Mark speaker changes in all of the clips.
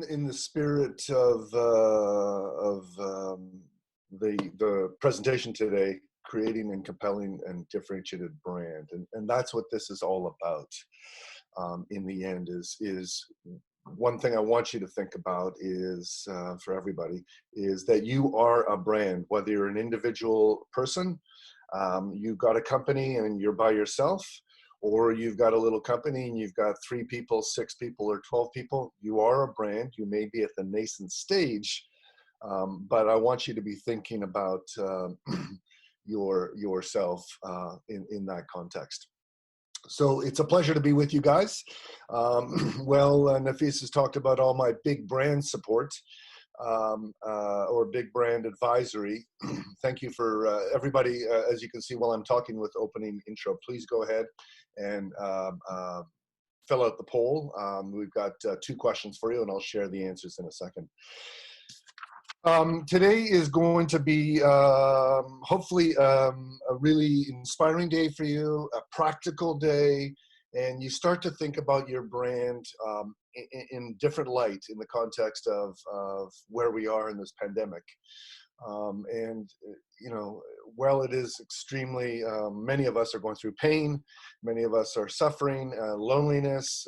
Speaker 1: in the spirit of the presentation today, creating and compelling and differentiated brand, and that's what this is all about. In the end, is one thing I want you to think about is for everybody is that you are a brand, whether you're an individual person, you've got a company and you're by yourself, or you've got a little company and you've got 3 people, 6 people, or 12 people. You are a brand. You may be at the nascent stage, but I want you to be thinking about yourself in that context. So it's a pleasure to be with you guys. Nafis has talked about all my big brand support or big brand advisory. Thank you for everybody. As you can see while I'm talking with opening intro, please go ahead and fill out the poll. We've got 2 questions for you, and I'll share the answers in a second. Today is going to be hopefully a really inspiring day for you, a practical day, and you start to think about your brand in different light in the context of where we are in this pandemic. You know, while it is extremely, many of us are going through pain, many of us are suffering loneliness,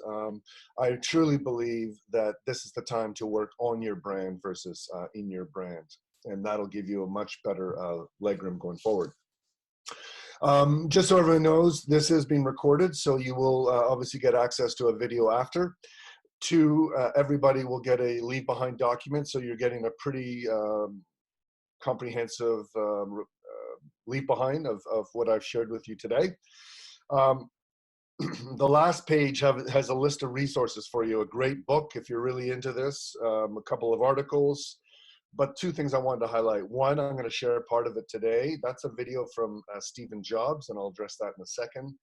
Speaker 1: I truly believe that this is the time to work on your brand versus in your brand, and that'll give you a much better legroom going forward. Just so everyone knows, this is being recorded, so you will obviously get access to a video after. 2, everybody will get a leave behind document, so you're getting a pretty comprehensive leave behind of what I've shared with you today. The last page has a list of resources for you, a great book if you're really into this, a couple of articles, but 2 things I wanted to highlight. One, I'm going to share part of it today. That's a video from Stephen Jobs, and I'll address that in a second.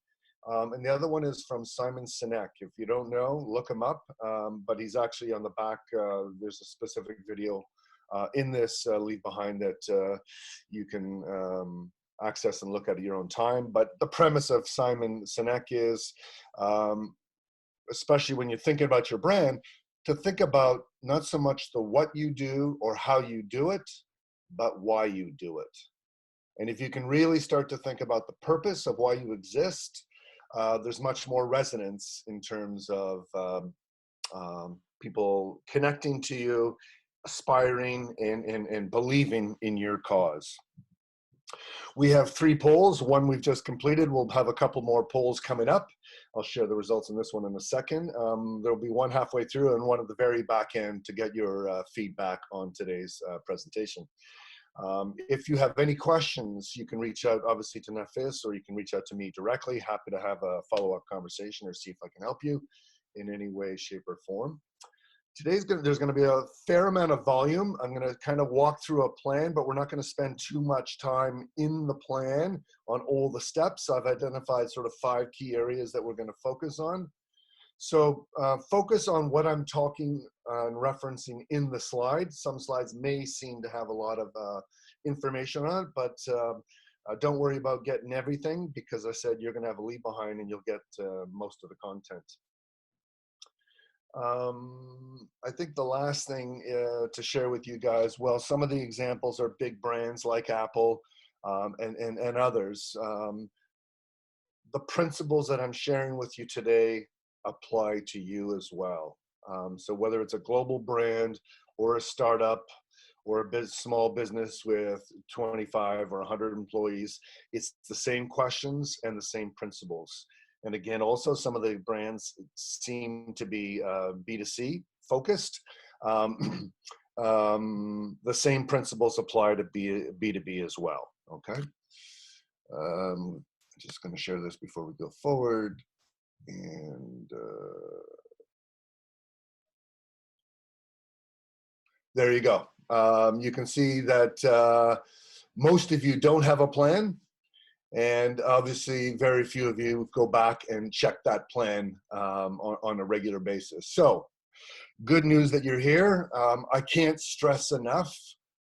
Speaker 1: And the other one is from Simon Sinek. If you don't know, look him up, but he's actually on the back. There's a specific video in this leave behind that you can access and look at your own time. But the premise of Simon Sinek is, especially when you're thinking about your brand, to think about not so much the what you do or how you do it, but why you do it. And if you can really start to think about the purpose of why you exist, there's much more resonance in terms of people connecting to you, aspiring and believing in your cause. We have 3 polls. One we've just completed. We'll have a couple more polls coming up. I'll share the results in this one in a second. There'll be one halfway through and one at the very back end to get your feedback on today's presentation. If you have any questions, you can reach out obviously to Nafis, or you can reach out to me directly. Happy to have a follow-up conversation or see if I can help you in any way, shape, or form. There's going to be a fair amount of volume. I'm going to kind of walk through a plan, but we're not going to spend too much time in the plan on all the steps. I've identified sort of 5 key areas that we're going to focus on. So focus on what I'm talking and referencing in the slides. Some slides may seem to have a lot of information on it, but don't worry about getting everything, because I said you're going to have a leave behind and you'll get most of the content. I think the last thing to share with you guys, well, some of the examples are big brands like Apple and others. The principles that I'm sharing with you today apply to you as well. So whether it's a global brand or a startup or a small business with 25 or 100 employees, it's the same questions and the same principles. And again, also some of the brands seem to be B2C focused. The same principles apply to B2B as well, okay? I'm just gonna share this before we go forward. And there you go. You can see that most of you don't have a plan. And obviously, very few of you go back and check that plan on a regular basis. So, good news that you're here. I can't stress enough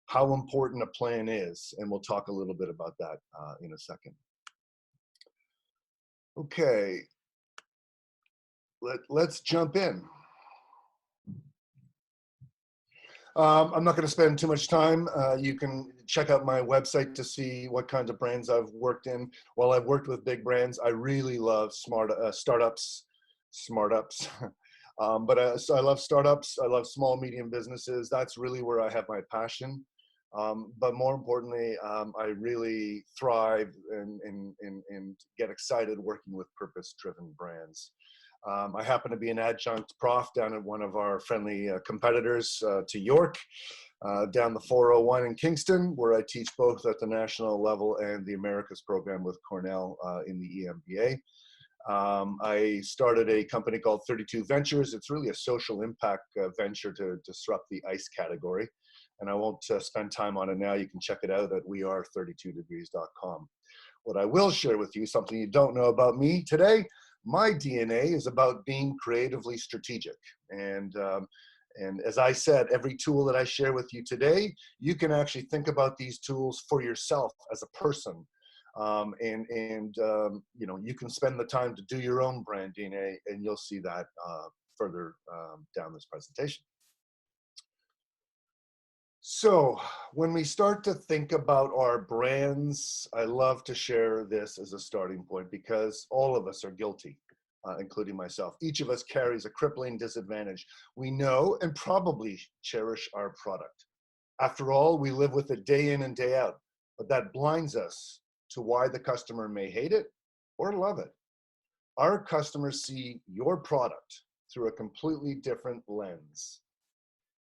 Speaker 1: how important a plan is, and we'll talk a little bit about that in a second. Okay, let's jump in. I'm not going to spend too much time. You can check out my website to see what kinds of brands I've worked in. While I've worked with big brands, I really love startups. So I love startups. I love small, medium businesses. That's really where I have my passion. But more importantly, I really thrive and get excited working with purpose-driven brands. I happen to be an adjunct prof down at one of our friendly competitors to York, down the 401 in Kingston, where I teach both at the national level and the Americas program with Cornell in the EMBA. I started a company called 32 Ventures. It's really a social impact venture to disrupt the ice category. And I won't spend time on it now. You can check it out at weare32degrees.com. What I will share with you, something you don't know about me today, my DNA is about being creatively strategic. And as I said, every tool that I share with you today, you can actually think about these tools for yourself as a person. You know, you can spend the time to do your own brand DNA, and you'll see that further down this presentation. So when we start to think about our brands, I love to share this as a starting point because all of us are guilty, including myself. Each of us carries a crippling disadvantage. We know and probably cherish our product. After all, we live with it day in and day out, but that blinds us to why the customer may hate it or love it. Our customers see your product through a completely different lens.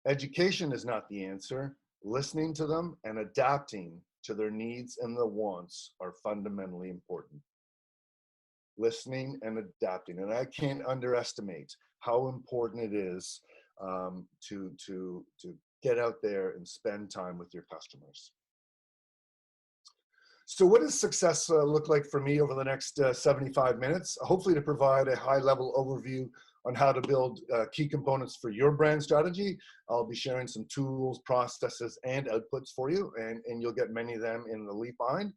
Speaker 1: Education is not the answer. Listening to them and adapting to their needs and their wants are fundamentally important. Listening and adapting. And I can't underestimate how important it is to get out there and spend time with your customers. So what does success look like for me over the next 75 minutes? Hopefully to provide a high-level overview on how to build key components for your brand strategy. I'll be sharing some tools, processes, and outputs for you, and you'll get many of them in the lead behind.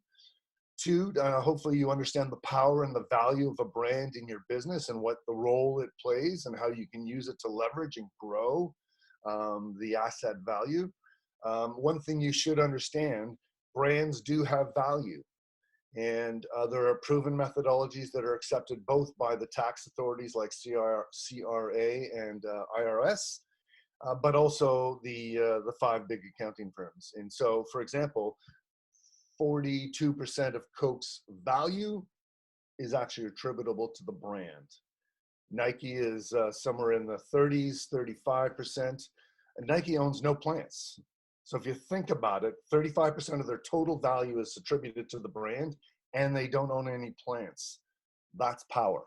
Speaker 1: Two, hopefully you understand the power and the value of a brand in your business and what the role it plays and how you can use it to leverage and grow the asset value. One thing you should understand, brands do have value. And there are proven methodologies that are accepted both by the tax authorities like CRA and IRS, but also the 5 big accounting firms. And so, for example, 42% of Coke's value is actually attributable to the brand. Nike is somewhere in the 30s, 35%. And Nike owns no plants. So if you think about it, 35% of their total value is attributed to the brand, and they don't own any plants. That's power.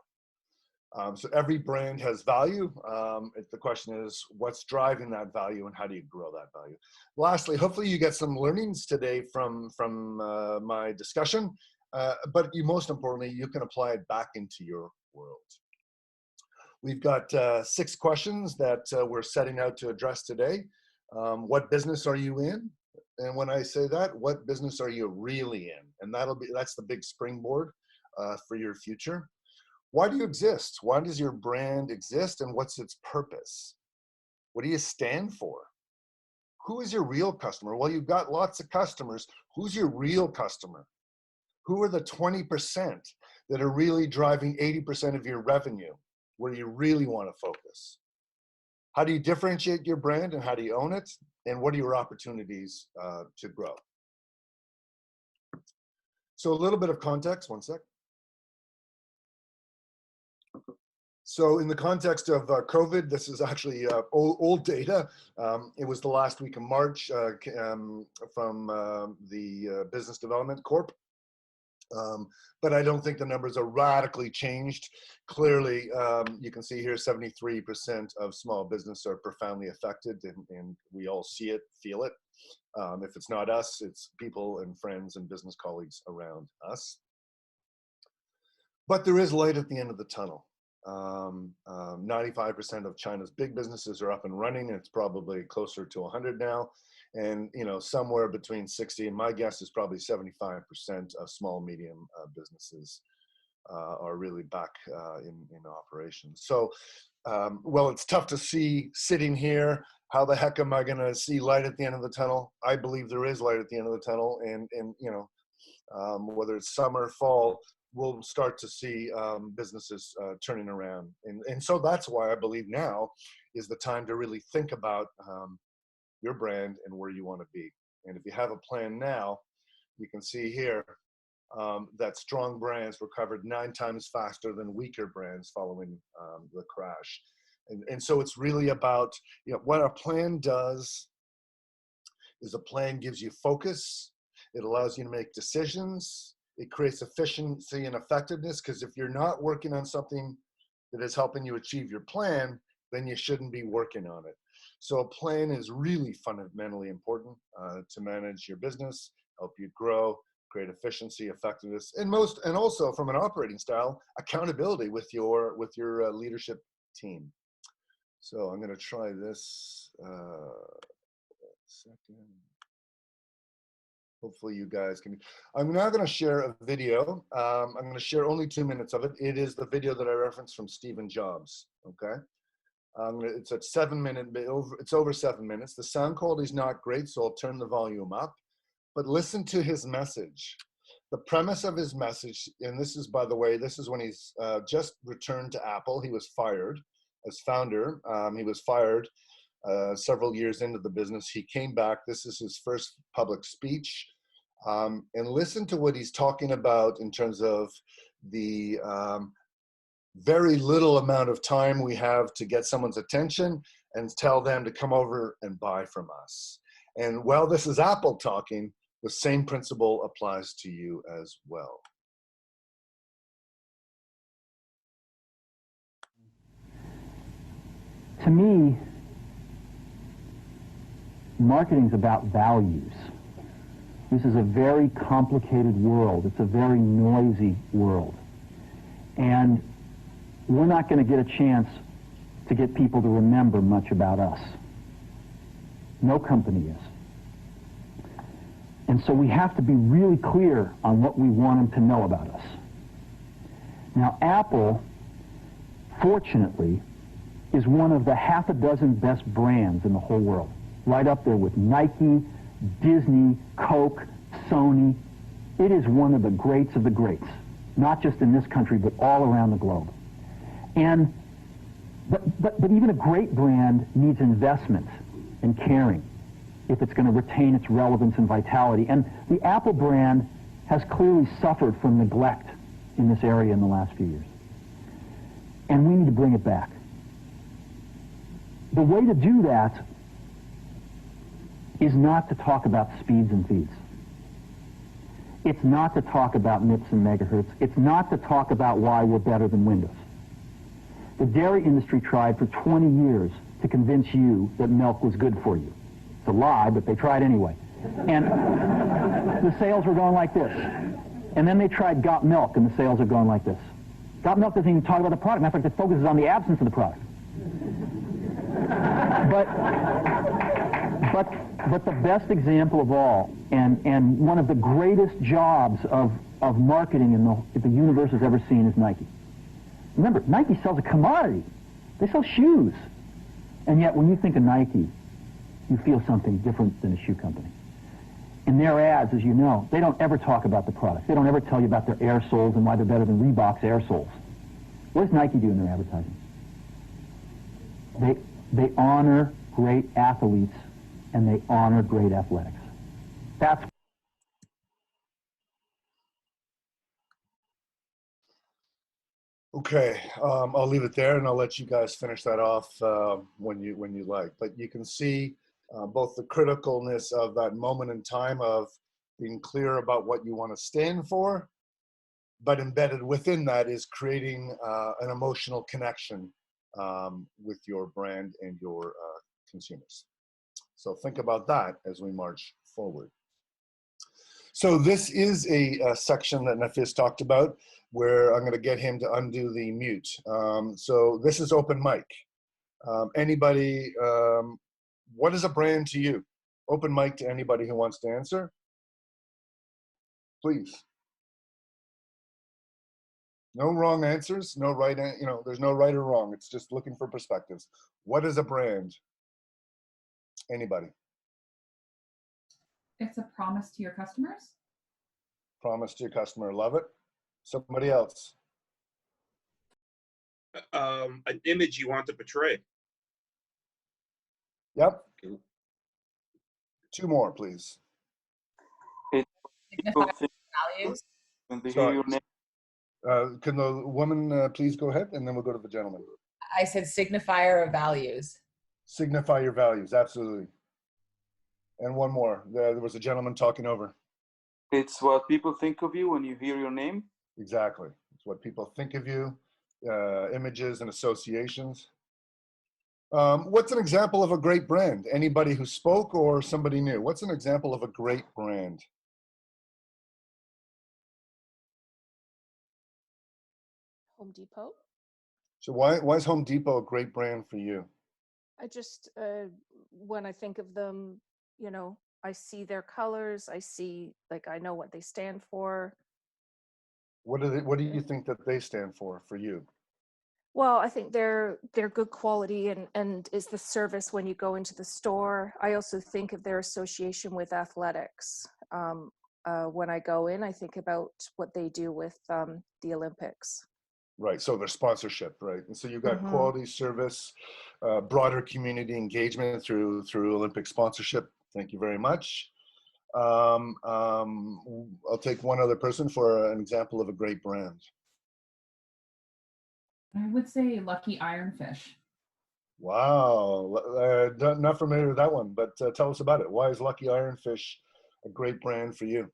Speaker 1: So every brand has value. The question is, what's driving that value, and how do you grow that value? Lastly, hopefully you get some learnings today from my discussion, but most importantly, you can apply it back into your world. We've got 6 questions that we're setting out to address today. What business are you in? And when I say that, what business are you really in? And that's the big springboard for your future. Why do you exist? Why does your brand exist, and what's its purpose? What do you stand for? Who is your real customer? Well, you've got lots of customers. Who's your real customer? Who are the 20% that are really driving 80% of your revenue, where you really want to focus? How do you differentiate your brand, and how do you own it? And what are your opportunities to grow? So a little bit of context, one sec. So in the context of COVID, this is actually old data. It was the last week of March from the Business Development Corp. But I don't think the numbers are radically changed. Clearly, you can see here 73% of small business are profoundly affected, and we all see it, feel it. If it's not us, it's people and friends and business colleagues around us. But there is light at the end of the tunnel. 95% of China's big businesses are up and running, and it's probably closer to 100 now. And somewhere between 60 and my guess is probably 75% of small, medium businesses are really back in operation. So well, it's tough to see sitting here. How the heck am I going to see light at the end of the tunnel? I believe there is light at the end of the tunnel, and you know, whether it's summer, fall, we'll start to see businesses turning around. And so that's why I believe now is the time to really think about your brand and where you want to be. And if you have a plan now, you can see here that strong brands recovered 9 times faster than weaker brands following the crash. And so it's really about, you know, what a plan does is a plan gives you focus. It allows you to make decisions. It creates efficiency and effectiveness, because if you're not working on something that is helping you achieve your plan, then you shouldn't be working on it. So a plan is really fundamentally important to manage your business, help you grow, create efficiency, effectiveness, and also from an operating style, accountability with your leadership team. So I'm going to try this second. Hopefully you guys can. I'm now going to share a video. I'm going to share only 2 minutes of it. It is the video that I referenced from Stephen Jobs. Okay. It's at 7 minutes. It's over 7 minutes. The sound quality is not great, so I'll turn the volume up. But listen to his message. The premise of his message, and this is, by the way, this is when he's just returned to Apple. He was fired as founder. He was fired several years into the business. He came back. This is his first public speech. And listen to what he's talking about in terms of the very little amount of time we have to get someone's attention and tell them to come over and buy from us. And while this is Apple talking, the same principle applies to you as well.
Speaker 2: To me, marketing's about values. This is a very complicated world. It's a very noisy world. And we're not going to get a chance to get people to remember much about us. No company is. And so we have to be really clear on what we want them to know about us. Now, Apple, fortunately, is one of the half a dozen best brands in the whole world. Right up there with Nike, Disney, Coke, Sony. It is one of the greats of the greats, not just in this country, but all around the globe. And, but even a great brand needs investment and caring if it's going to retain its relevance and vitality. And the Apple brand has clearly suffered from neglect in this area in the last few years. And we need to bring it back. The way to do that is not to talk about speeds and feeds. It's not to talk about MIPS and megahertz. It's not to talk about why we're better than Windows. The dairy industry tried for 20 years to convince you that milk was good for you. It's a lie, but they tried anyway. And the sales were going like this. And then they tried Got Milk, and the sales are going like this. Got Milk doesn't even talk about the product. Matter of fact, it focuses on the absence of the product. But the best example of all, and one of the greatest jobs of marketing the universe has ever seen is Nike. Remember, Nike sells a commodity. They sell shoes. And yet, when you think of Nike, you feel something different than a shoe company. In their ads, as you know, they don't ever talk about the product. They don't ever tell you about their air soles and why they're better than Reebok's air soles. What does Nike do in their advertising? They honor great athletes and they honor great athletics. That's
Speaker 1: okay. I'll leave it there, and I'll let you guys finish that off when you like. But you can see both the criticalness of that moment in time of being clear about what you want to stand for, but embedded within that is creating an emotional connection with your brand and your consumers. So think about that as we march forward. So this is a section that Nafis talked about where I'm going to get him to undo the mute. So this is open mic. Anybody, what is a brand to you? Open mic to anybody who wants to answer. Please. No wrong answers, no right, there's no right or wrong. It's just looking for perspectives. What is a brand? Anybody?
Speaker 3: It's a promise to your customers.
Speaker 1: Promise to your customer, love it. Somebody else?
Speaker 4: An image you want to portray.
Speaker 1: Yep. Two more, please.
Speaker 5: Signify values.
Speaker 6: When they hear
Speaker 1: Sorry.
Speaker 6: your name,
Speaker 1: Can the woman please go ahead, and then we'll go to the gentleman.
Speaker 5: I said signifier of values.
Speaker 1: Signify your values, absolutely. And one more. There was a gentleman talking over.
Speaker 6: it's what people think of you when you hear your name.
Speaker 1: Exactly. It's what people think of you, images and associations. What's an example of a great brand? Anybody who spoke or somebody new? What's an example of a great brand?
Speaker 7: Home Depot.
Speaker 1: So why is Home Depot a great brand for you?
Speaker 7: I just, when I think of them, you know, I see their colors. I see, like, I know what they stand for.
Speaker 1: What do you think that they stand for you?
Speaker 7: Well, I think they're good quality and is the service when you go into the store. I also think of their association with athletics. When I go in, I think about what they do with the Olympics.
Speaker 1: Right, so their sponsorship, right? And so you've got
Speaker 7: Mhm.
Speaker 1: quality service, broader community engagement through Olympic sponsorship. Thank you very much. I'll take one other person for an example of a great brand.
Speaker 3: I would say Lucky Ironfish.
Speaker 1: Wow, not familiar with that one, but tell us about it. Why is Lucky Ironfish a great brand for you?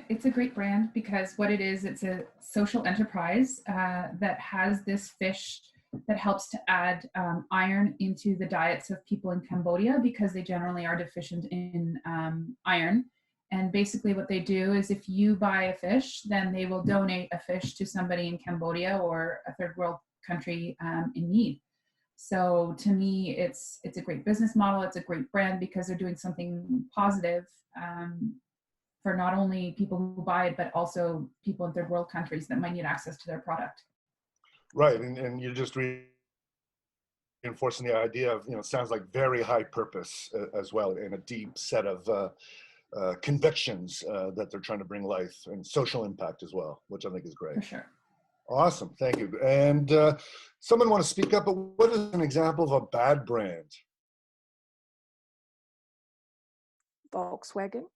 Speaker 3: It's a great brand because what it is, it's a social enterprise that has this fish that helps to add iron into the diets of people in Cambodia because they generally are deficient in iron. And basically what they do is if you buy a fish, then they will donate a fish to somebody in Cambodia or a third world country in need. So to me, it's a great business model. It's a great brand because they're doing something positive for not only people who buy it, but also people in third world countries that might need access to their product.
Speaker 1: Right, and you're just reinforcing the idea of, it sounds like very high purpose as well, and a deep set of convictions that they're trying to bring life and social impact as well, which I think is great.
Speaker 3: For sure.
Speaker 1: Awesome, thank you. And someone want to speak up, but what is an example of a bad brand?
Speaker 7: Volkswagen.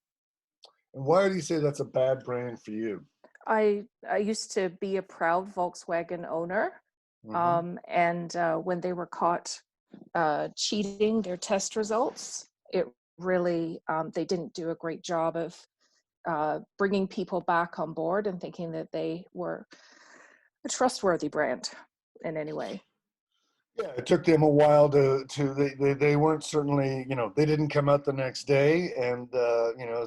Speaker 1: And why do you say that's a bad brand for you?
Speaker 7: I used to be a proud Volkswagen owner.
Speaker 1: Mhm.
Speaker 7: And when they were caught cheating their test results, it really, they didn't do a great job of bringing people back on board and thinking that they were a trustworthy brand in any way.
Speaker 1: Yeah, it took them a while they weren't certainly, they didn't come out the next day and,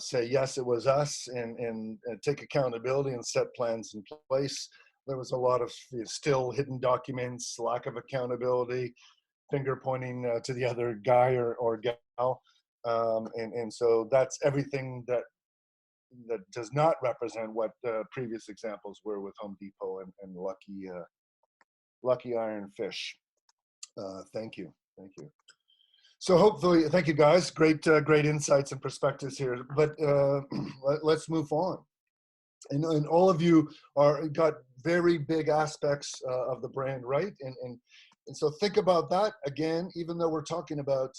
Speaker 1: say, yes, it was us and take accountability and set plans in place. There was a lot of still hidden documents, lack of accountability, finger pointing to the other guy or gal. And so that's everything that does not represent what previous examples were with Home Depot and Lucky Iron Fish. Thank you. So hopefully, thank you guys. Great insights and perspectives here. But let's move on. And all of you got very big aspects of the brand, right? And so think about that again. Even though we're talking about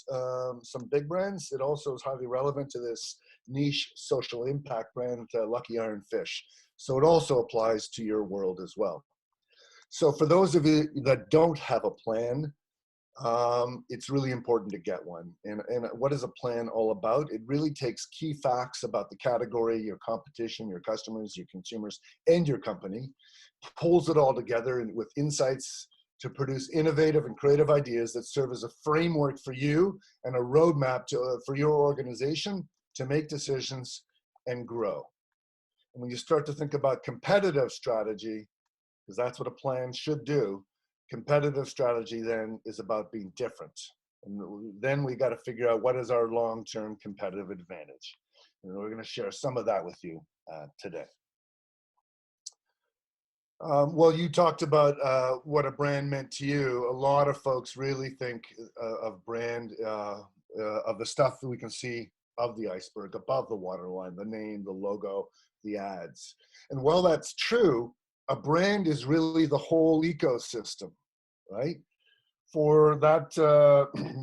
Speaker 1: some big brands, it also is highly relevant to this niche social impact brand, Lucky Iron Fish. So it also applies to your world as well. So for those of you that don't have a plan, it's really important to get one. And what is a plan all about? It really takes key facts about the category, your competition, your customers, your consumers, and your company, pulls it all together with insights to produce innovative and creative ideas that serve as a framework for you and a roadmap for your organization to make decisions and grow. And when you start to think about competitive strategy, because that's what a plan should do, competitive strategy then is about being different. And then we got to figure out what is our long-term competitive advantage. And we're going to share some of that with you today. Well, you talked about what a brand meant to you. A lot of folks really think of brand, of the stuff that we can see of the iceberg, above the waterline, the name, the logo, the ads. And while that's true, a brand is really the whole ecosystem, right? For that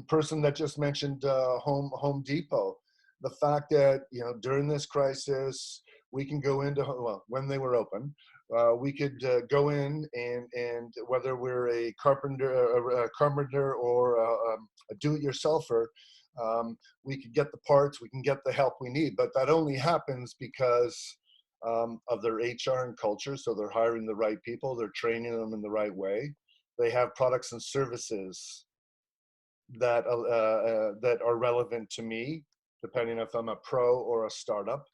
Speaker 1: person that just mentioned Home Depot, the fact that, you know, during this crisis, we can go into, well, when they were open, we could go in and whether we're a carpenter or a do-it-yourselfer, we could get the parts, we can get the help we need. But that only happens because of their HR and culture. So they're hiring the right people, they're training them in the right way. They have products and services that that are relevant to me, depending if I'm a pro or a startup.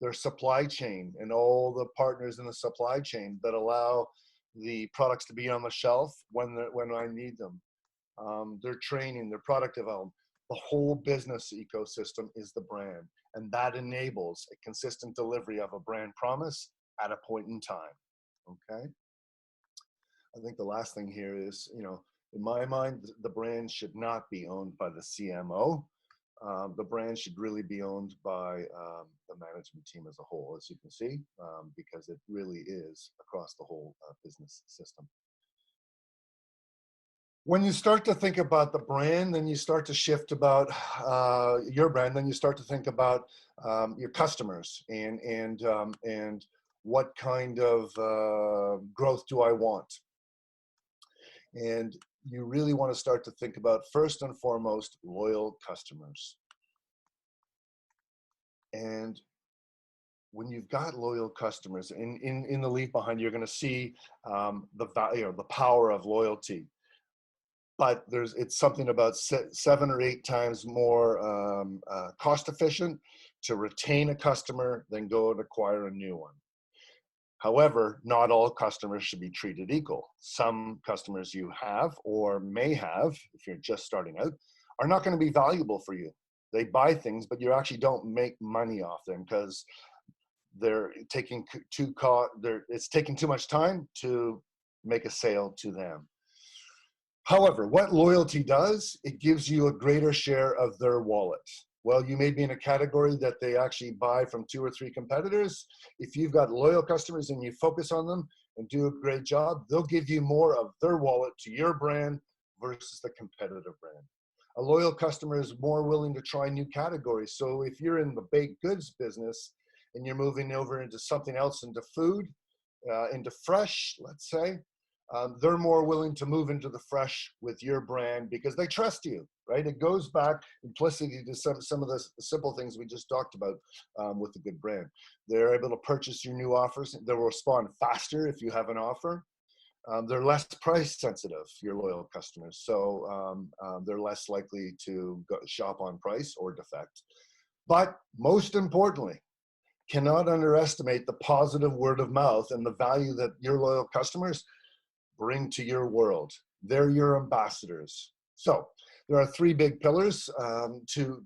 Speaker 1: Their supply chain and all the partners in the supply chain that allow the products to be on the shelf when I need them. Their training, their product development, the whole business ecosystem is the brand, and that enables a consistent delivery of a brand promise at a point in time. Okay. I think the last thing here is, you know, in my mind, the brand should not be owned by the CMO. The brand should really be owned by the management team as a whole, as you can see, because it really is across the whole business system. When you start to think about the brand, then you start to shift about your brand, then you start to think about your customers and what kind of growth do I want? And you really want to start to think about, first and foremost, loyal customers. And when you've got loyal customers, in the leaf behind, you're going to see the value, the power of loyalty. But it's something about 7 or 8 times more cost efficient to retain a customer than go and acquire a new one. However, not all customers should be treated equal. Some customers you have or may have, if you're just starting out, are not going to be valuable for you. They buy things, but you actually don't make money off them because it's taking too much time to make a sale to them. However, what loyalty does, it gives you a greater share of their wallet. Well, you may be in a category that they actually buy from 2 or 3 competitors. If you've got loyal customers and you focus on them and do a great job, they'll give you more of their wallet to your brand versus the competitive brand. A loyal customer is more willing to try new categories. So if you're in the baked goods business and you're moving over into something else, into food, into fresh, let's say, they're more willing to move into the fresh with your brand because they trust you, right? It goes back implicitly to some of the simple things we just talked about with a good brand. They're able to purchase your new offers. They'll respond faster if you have an offer. They're less price sensitive, your loyal customers. So they're less likely to shop on price or defect. But most importantly, cannot underestimate the positive word of mouth and the value that your loyal customers bring to your world. They're your ambassadors. So there are 3 big pillars to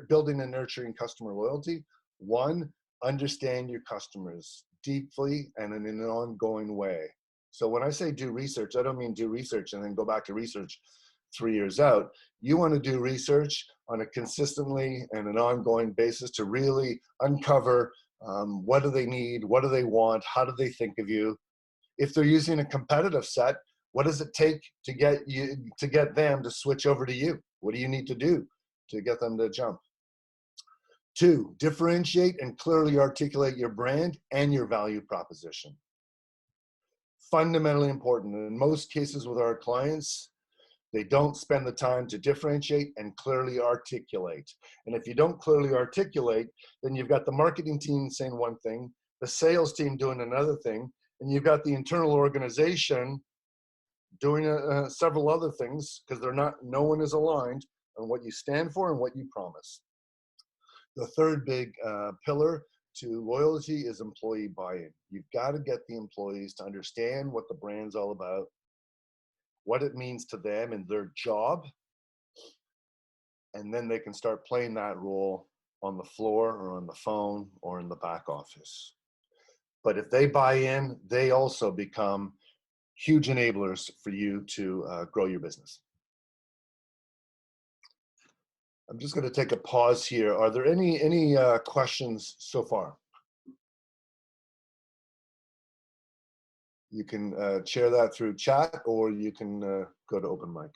Speaker 1: building and nurturing customer loyalty. 1, understand your customers deeply and in an ongoing way. So when I say do research, I don't mean do research and then go back to research 3 years out. You want to do research on a consistently and an ongoing basis to really uncover what do they need, what do they want, how do they think of you. If they're using a competitive set, what does it take to get them to switch over to you? What do you need to do to get them to jump? 2, differentiate and clearly articulate your brand and your value proposition. Fundamentally important. In most cases with our clients, they don't spend the time to differentiate and clearly articulate. And if you don't clearly articulate, then you've got the marketing team saying one thing, the sales team doing another thing, and you've got the internal organization doing several other things because no one is aligned on what you stand for and what you promise. The 3rd big pillar to loyalty is employee buy-in. You've got to get the employees to understand what the brand's all about, what it means to them and their job, and then they can start playing that role on the floor or on the phone or in the back office. But if they buy in, they also become huge enablers for you to grow your business. I'm just going to take a pause here. Are there any questions so far? You can share that through chat, or you can go to open mic.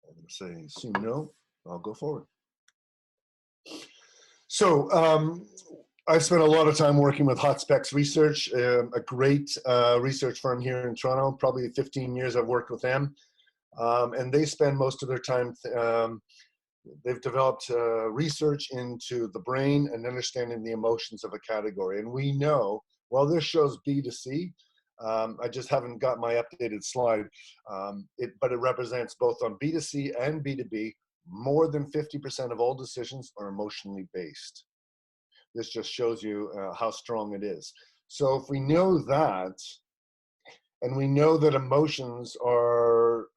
Speaker 1: I'm going to say soon no. I'll go forward. So I've spent a lot of time working with Hot Specs Research, a great research firm here in Toronto. Probably 15 years I've worked with them. And they spend most of their time, they've developed research into the brain and understanding the emotions of a category. And we know, well, this shows B2C. I just haven't got my updated slide, but it represents both on B2C and B2B. More than 50% of all decisions are emotionally based. This just shows you how strong it is. So if we know that, and we know that emotions are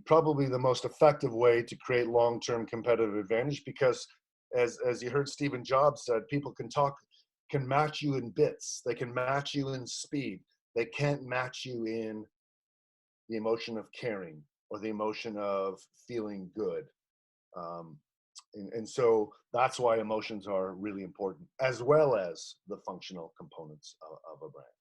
Speaker 1: probably the most effective way to create long-term competitive advantage, because as you heard Stephen Jobs said, people can match you in bits. They can match you in speed. They can't match you in the emotion of caring or the emotion of feeling good. And so that's why emotions are really important, as well as the functional components of a brand.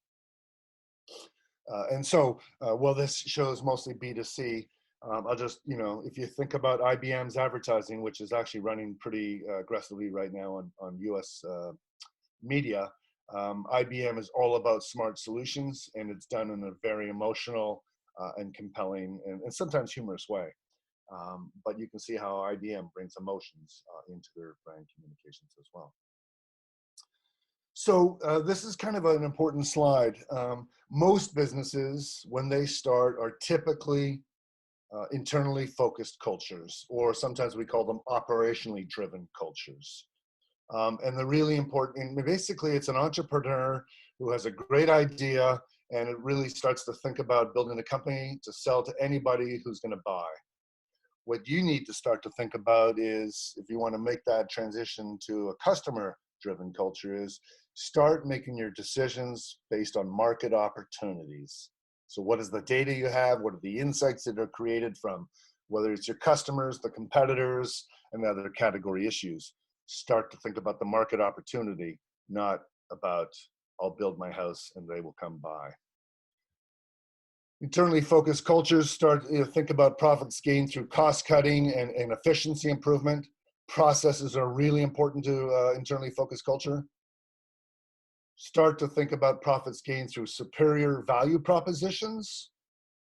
Speaker 1: And so, well, this shows mostly B2C. I'll just, if you think about IBM's advertising, which is actually running pretty aggressively right now on US media, IBM is all about smart solutions, and it's done in a very emotional and compelling and sometimes humorous way. But you can see how IBM brings emotions into their brand communications as well. So this is kind of an important slide. Most businesses, when they start, are typically internally focused cultures, or sometimes we call them operationally driven cultures. And they're really important. And basically, it's an entrepreneur who has a great idea, and it really starts to think about building a company to sell to anybody who's going to buy. What you need to start to think about is, if you want to make that transition to a customer-driven culture, is start making your decisions based on market opportunities. So what is the data you have? What are the insights that are created from, whether it's your customers, the competitors, and the other category issues? Start to think about the market opportunity, not about, I'll build my house and they will come by. Internally focused cultures think about profits gained through cost cutting and efficiency improvement. Processes are really important to internally focused culture. Start to think about profits gained through superior value propositions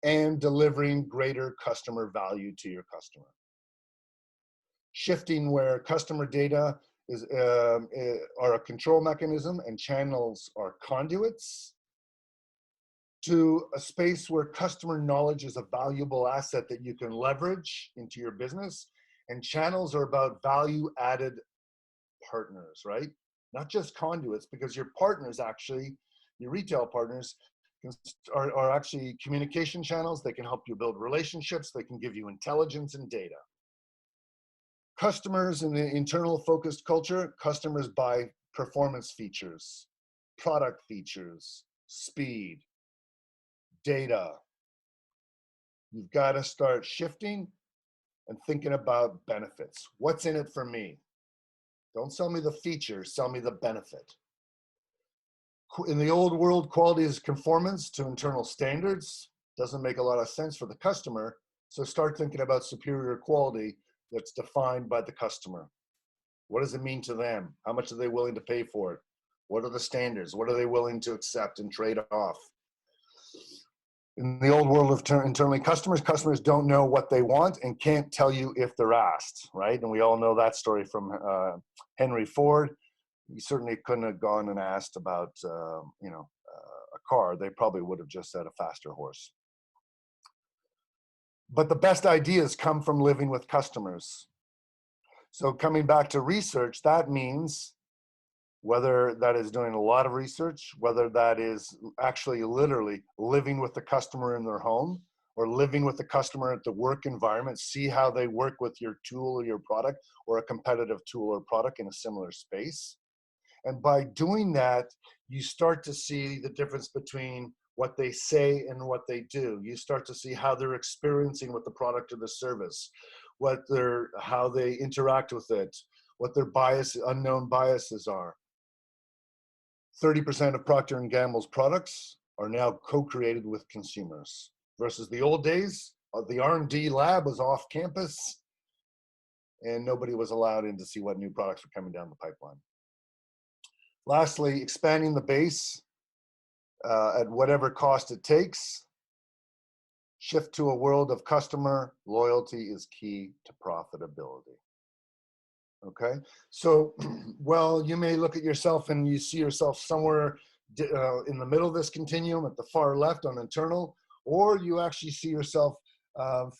Speaker 1: and delivering greater customer value to your customer. Shifting where customer data are a control mechanism and channels are conduits, to a space where customer knowledge is a valuable asset that you can leverage into your business, and channels are about value-added partners, right? Not just conduits, because your partners actually, your retail partners, are actually communication channels. They can help you build relationships. They can give you intelligence and data. Customers in the internal focused culture, customers buy performance features, product features, speed, data. You've got to start shifting and thinking about benefits. What's in it for me? Don't sell me the feature, sell me the benefit. In the old world, quality is conformance to internal standards. Doesn't make a lot of sense for the customer. So start thinking about superior quality that's defined by the customer. What does it mean to them? How much are they willing to pay for it? What are the standards? What are they willing to accept and trade off? In the old world of internally customers don't know what they want and can't tell you if they're asked, right? And we all know that story from Henry Ford. He certainly couldn't have gone and asked about, a car. They probably would have just said a faster horse. But the best ideas come from living with customers. So coming back to research, that means whether that is doing a lot of research, whether that is actually literally living with the customer in their home, or living with the customer at the work environment, see how they work with your tool or your product or a competitive tool or product in a similar space. And by doing that, you start to see the difference between what they say and what they do. You start to see how they're experiencing with the product or the service, how they interact with it, what their unknown biases are. 30% of Procter & Gamble's products are now co-created with consumers versus the old days. The R&D lab was off campus and nobody was allowed in to see what new products were coming down the pipeline. Lastly, expanding the base at whatever cost it takes. Shift to a world of customer loyalty is key to profitability. Okay, so, well, you may look at yourself and you see yourself somewhere in the middle of this continuum at the far left on internal, or you actually see yourself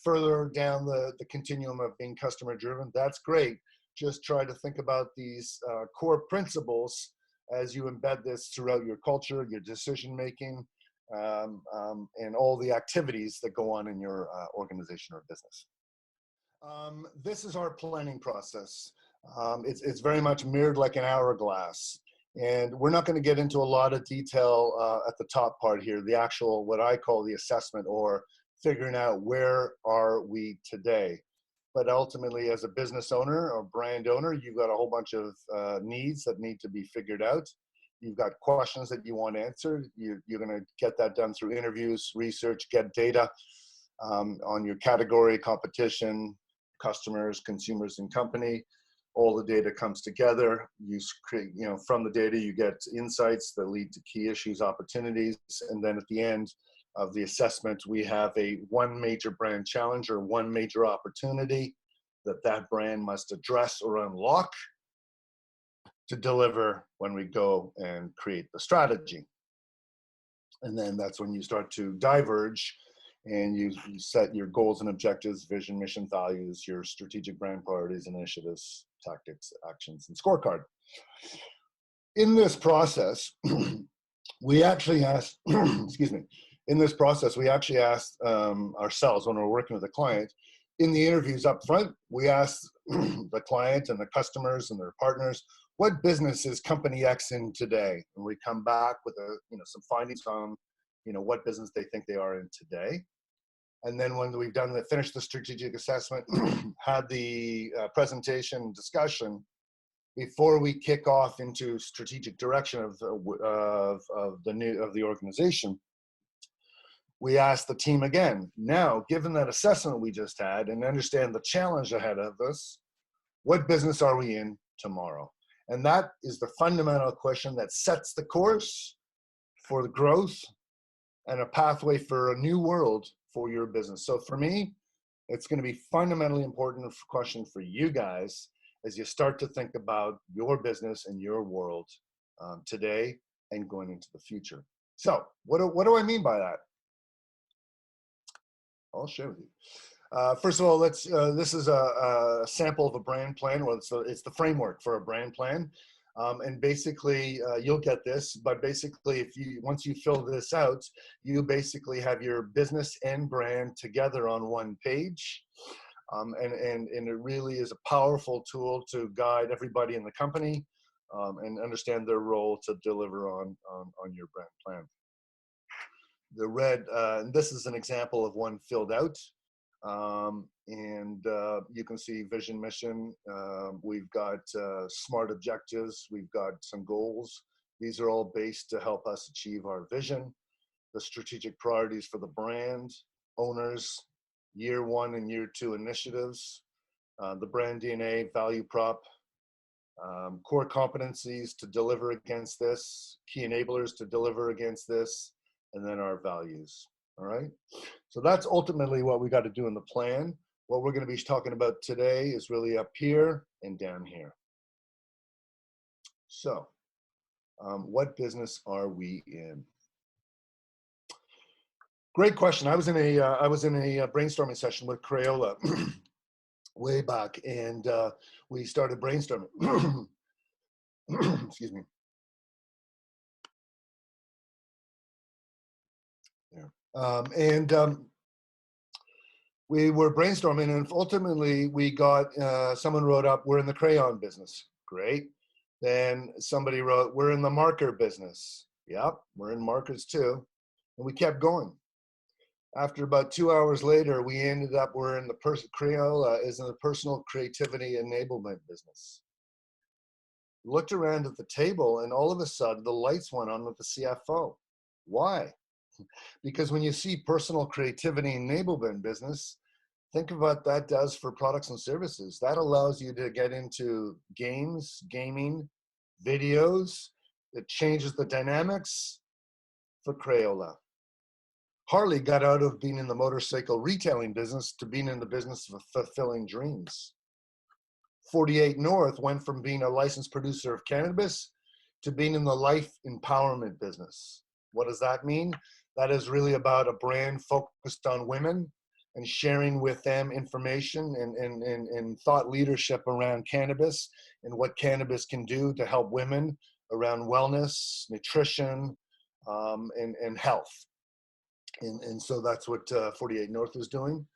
Speaker 1: further down the continuum of being customer driven. That's great. Just try to think about these core principles as you embed this throughout your culture, your decision making, and all the activities that go on in your organization or business. This is our planning process. It's very much mirrored like an hourglass. And we're not going to get into a lot of detail at the top part here, the actual, what I call the assessment or figuring out where are we today. But ultimately, as a business owner or brand owner, you've got a whole bunch of needs that need to be figured out. You've got questions that you want answered. You're going to get that done through interviews, research, get data on your category, competition, customers, consumers, and company. All the data comes together. You create, from the data, you get insights that lead to key issues, opportunities, and then at the end of the assessment, we have one major brand challenge or one major opportunity that brand must address or unlock to deliver when we go and create the strategy. And then that's when you start to diverge and you set your goals and objectives, vision, mission, values, your strategic brand priorities, initiatives, tactics, actions, and scorecard. In this process, we actually asked, excuse me, in this process, we actually asked ourselves when we're working with a client, in the interviews up front, we asked the client and the customers and their partners, what business is company X in today? And we come back with some findings on what business they think they are in today. And then when we've finished the strategic assessment, had the presentation discussion, before we kick off into strategic direction of the organization, we asked the team again, now, given that assessment we just had and understand the challenge ahead of us, what business are we in tomorrow? And that is the fundamental question that sets the course for the growth and a pathway for a new world for your business. So for me, it's going to be fundamentally important question for you guys as you start to think about your business and your world today and going into the future. So what do I mean by that? I'll share with you. First of all, this is a sample of a brand plan. Well, it's the framework for a brand plan. And basically, you'll get this, but basically, once you fill this out, you basically have your business and brand together on one page. And it really is a powerful tool to guide everybody in the company and understand their role to deliver on your brand plan. The red, and this is an example of one filled out. You can see vision, mission. We've got SMART objectives. We've got some goals. These are all based to help us achieve our vision. The strategic priorities for the brand, owners, year 1 and year 2 initiatives, the brand DNA, value prop, core competencies to deliver against this, key enablers to deliver against this, and then our values. All right. So that's ultimately what we got to do in the plan. What we're going to be talking about today is really up here and down here. So what business are we in? Great question. I was in a brainstorming session with Crayola way back, and we started brainstorming. Excuse me. we were brainstorming, and ultimately we got, someone wrote up, we're in the crayon business. Great. Then somebody wrote, we're in the marker business. Yep, we're in markers too. And we kept going. After about 2 hours later, we ended up, we're in the Crayola is in the personal creativity enablement business. Looked around at the table, and all of a sudden the lights went on with the CFO. Why? Because when you see personal creativity enablement business, think of what that does for products and services. That allows you to get into games, gaming, videos. It changes the dynamics for Crayola. Harley got out of being in the motorcycle retailing business to being in the business of fulfilling dreams. 48 North went from being a licensed producer of cannabis to being in the life empowerment business. What does that mean? That is really about a brand focused on women and sharing with them information and thought leadership around cannabis and what cannabis can do to help women around wellness, nutrition, and health. And so that's what 48 North is doing.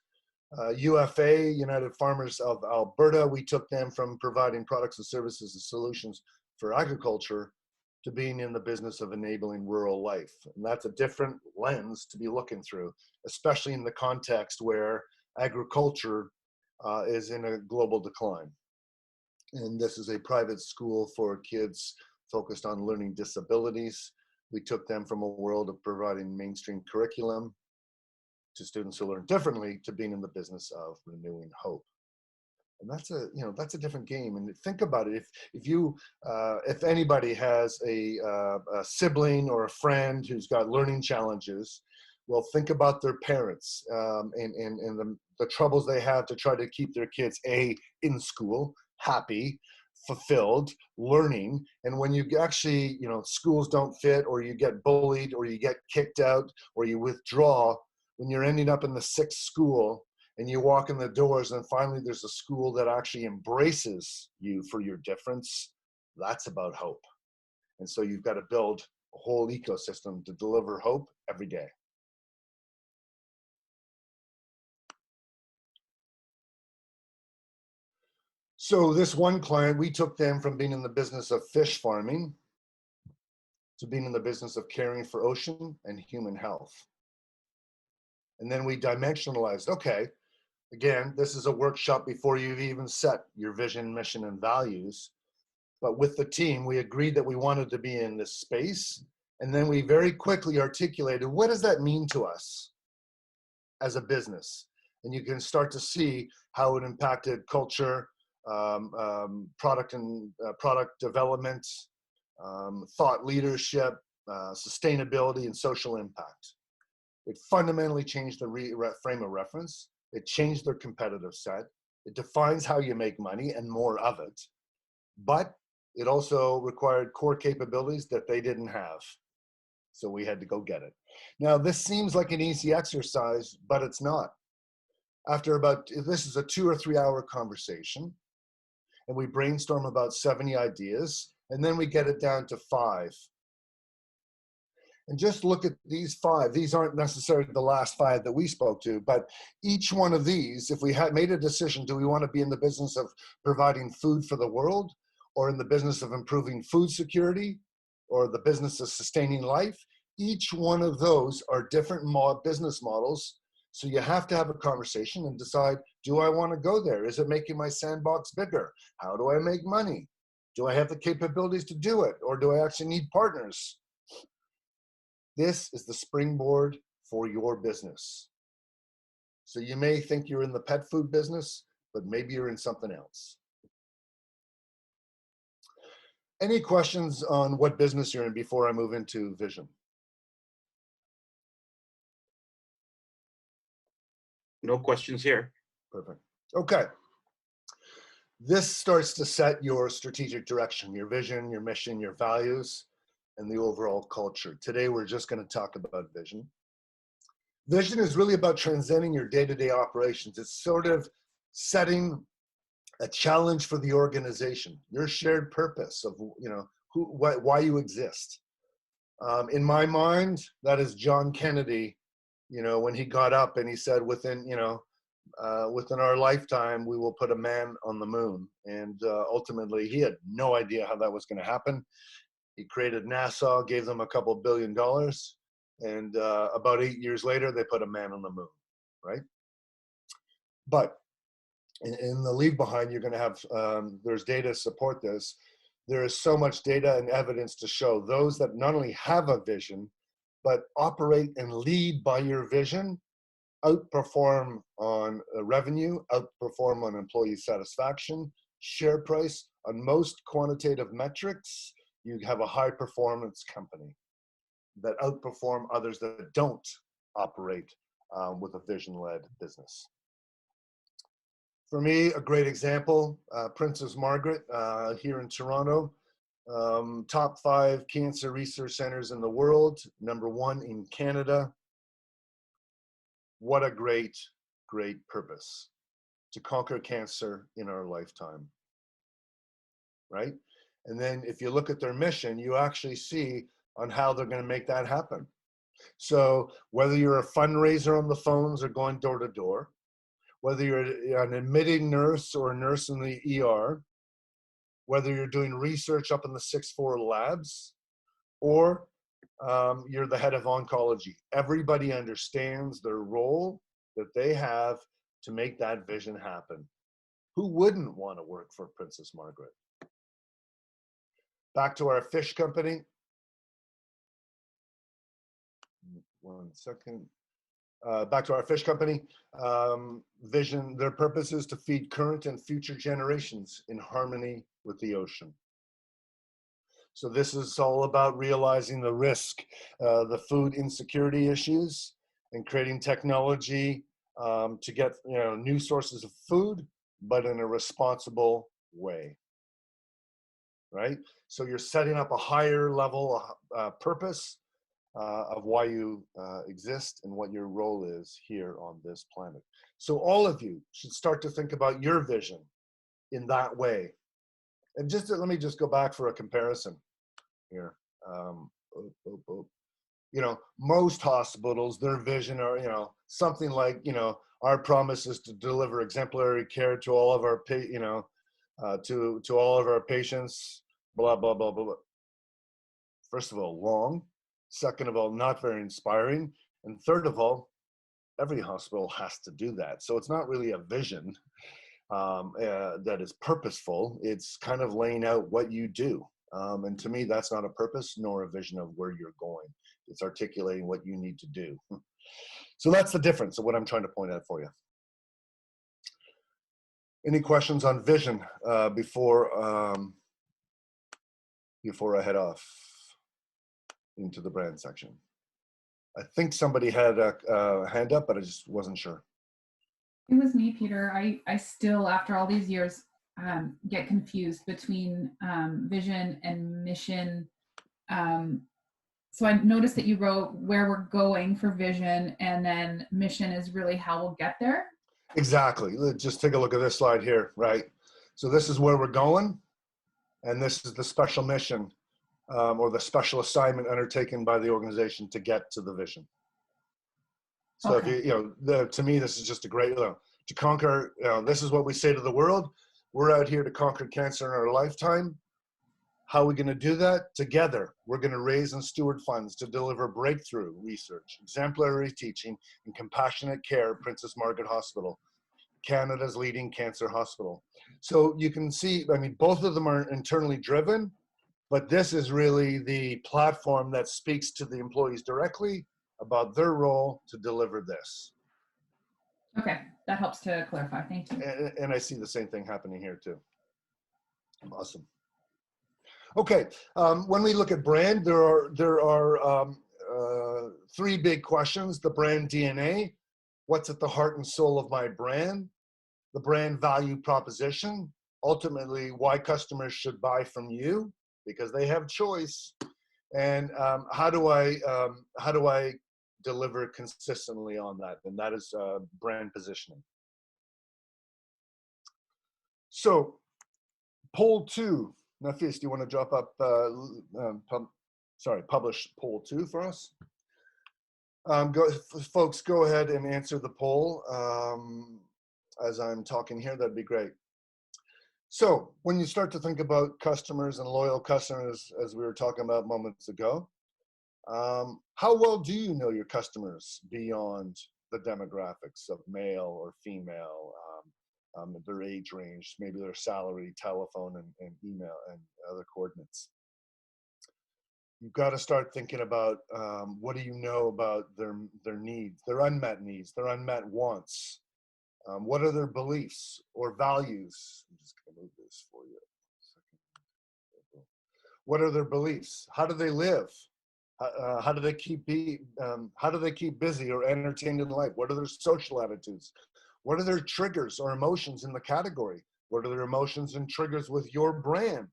Speaker 1: UFA, United Farmers of Alberta, we took them from providing products and services and solutions for agriculture to being in the business of enabling rural life. And that's a different lens to be looking through, especially in the context where agriculture is in a global decline. And this is a private school for kids focused on learning disabilities. We took them from a world of providing mainstream curriculum to students who learn differently to being in the business of renewing hope. And that's a different game. And think about it. If anybody has a sibling or a friend who's got learning challenges, well, think about their parents and the troubles they have to try to keep their kids in school, happy, fulfilled, learning. And when you actually, schools don't fit, or you get bullied, or you get kicked out, or you withdraw, when you're ending up in the sixth school, and you walk in the doors and finally there's a school that actually embraces you for your difference, that's about hope. And so you've got to build a whole ecosystem to deliver hope every day. So this one client, we took them from being in the business of fish farming to being in the business of caring for ocean and human health. And then we dimensionalized, okay, again, this is a workshop before you've even set your vision, mission, and values. But with the team, we agreed that we wanted to be in this space. And then we very quickly articulated, what does that mean to us as a business? And you can start to see how it impacted culture, product development, thought leadership, sustainability, and social impact. It fundamentally changed the frame of reference. It changed their competitive set. It defines how you make money and more of it. But it also required core capabilities that they didn't have. So we had to go get it. Now, this seems like an easy exercise, but it's not. This is a 2 or 3 hour conversation, and we brainstorm about 70 ideas, and then we get it down to 5. And just look at these 5. These aren't necessarily the last 5 that we spoke to, but each one of these, if we had made a decision, do we want to be in the business of providing food for the world, or in the business of improving food security, or the business of sustaining life? Each one of those are different business models. So you have to have a conversation and decide, do I want to go there? Is it making my sandbox bigger? How do I make money? Do I have the capabilities to do it? Or do I actually need partners? This is the springboard for your business. So you may think you're in the pet food business, but maybe you're in something else. Any questions on what business you're in before I move into vision?
Speaker 4: No questions here.
Speaker 1: Perfect. Okay. This starts to set your strategic direction, your vision, your mission, your values, and the overall culture. Today, we're just going to talk about vision. Vision is really about transcending your day-to-day operations. It's sort of setting a challenge for the organization, your shared purpose of, why you exist. In my mind, that is John Kennedy, when he got up and he said, within within our lifetime, we will put a man on the moon. And ultimately, he had no idea how that was going to happen. He created NASA, gave them a couple $1 billion, and about 8 years later, they put a man on the moon, right? But in the leave behind, you're going to have, there's data to support this. There is so much data and evidence to show those that not only have a vision, but operate and lead by your vision, outperform on revenue, outperform on employee satisfaction, share price, on most quantitative metrics. You have a high performance company that outperform others that don't operate with a vision-led business. For me, a great example, Princess Margaret here in Toronto, top 5 cancer research centers in the world, #1 in Canada. What a great, great purpose, to conquer cancer in our lifetime, right? And then if you look at their mission, you actually see on how they're going to make that happen. So whether you're a fundraiser on the phones or going door to door, whether you're an admitting nurse or a nurse in the ER, whether you're doing research up in the 6th floor labs, or you're the head of oncology, everybody understands their role that they have to make that vision happen. Who wouldn't want to work for Princess Margaret? Back to our fish company. One second. Back to our fish company. Vision, their purpose is to feed current and future generations in harmony with the ocean. So this is all about realizing the risk, the food insecurity issues, and creating technology to get new sources of food, but in a responsible way, right? So you're setting up a higher level purpose of why you exist and what your role is here on this planet. So all of you should start to think about your vision in that way. And just let me just go back for a comparison here. Most hospitals, their vision are, something like, our promise is to deliver exemplary care to all of our, to all of our patients, blah, blah, blah, blah, blah. First of all, long. Second of all, not very inspiring. And third of all, every hospital has to do that. So it's not really a vision that is purposeful. It's kind of laying out what you do. And to me, that's not a purpose nor a vision of where you're going. It's articulating what you need to do. So that's the difference of what I'm trying to point out for you. Any questions on vision before I head off into the brand section? I think somebody had a hand up, but I just wasn't sure.
Speaker 3: It was me, Peter. I still, after all these years, get confused between vision and mission. So I noticed that you wrote where we're going for vision, and then mission is really how we'll get there.
Speaker 1: Exactly. Let's just take a look at this slide here, right? So this is where we're going, and this is the special mission or the special assignment undertaken by the organization to get to the vision. So
Speaker 3: Okay.
Speaker 1: if to me, this is just a great, to conquer, this is what we say to the world. We're out here to conquer cancer in our lifetime. How are we going to do that? Together, we're going to raise and steward funds to deliver breakthrough research, exemplary teaching, and compassionate care at Princess Margaret Hospital, Canada's leading cancer hospital. So you can see, both of them are internally driven, but this is really the platform that speaks to the employees directly about their role to deliver this.
Speaker 3: Okay, that helps to clarify. Thank you.
Speaker 1: And I see the same thing happening here too. Awesome. Okay, when we look at brand, there are 3 big questions. The brand DNA, what's at the heart and soul of my brand? The brand value proposition, ultimately why customers should buy from you, because they have choice. And how do I deliver consistently on that? And that is brand positioning. So poll 2, Nafis, do you want to drop up, publish poll 2 for us? Folks, go ahead and answer the poll. as I'm talking here, that'd be great. So when you start to think about customers and loyal customers, as we were talking about moments ago, how well do you know your customers beyond the demographics of male or female, their age range, maybe their salary, telephone, and email, and other coordinates? You've got to start thinking about what do you know about their needs, their unmet needs, their unmet wants. What are their beliefs or values? I'm just going to move this for you. What are their beliefs? How do they live? How do they keep busy or entertained in life? What are their social attitudes? What are their triggers or emotions in the category? What are their emotions and triggers with your brand?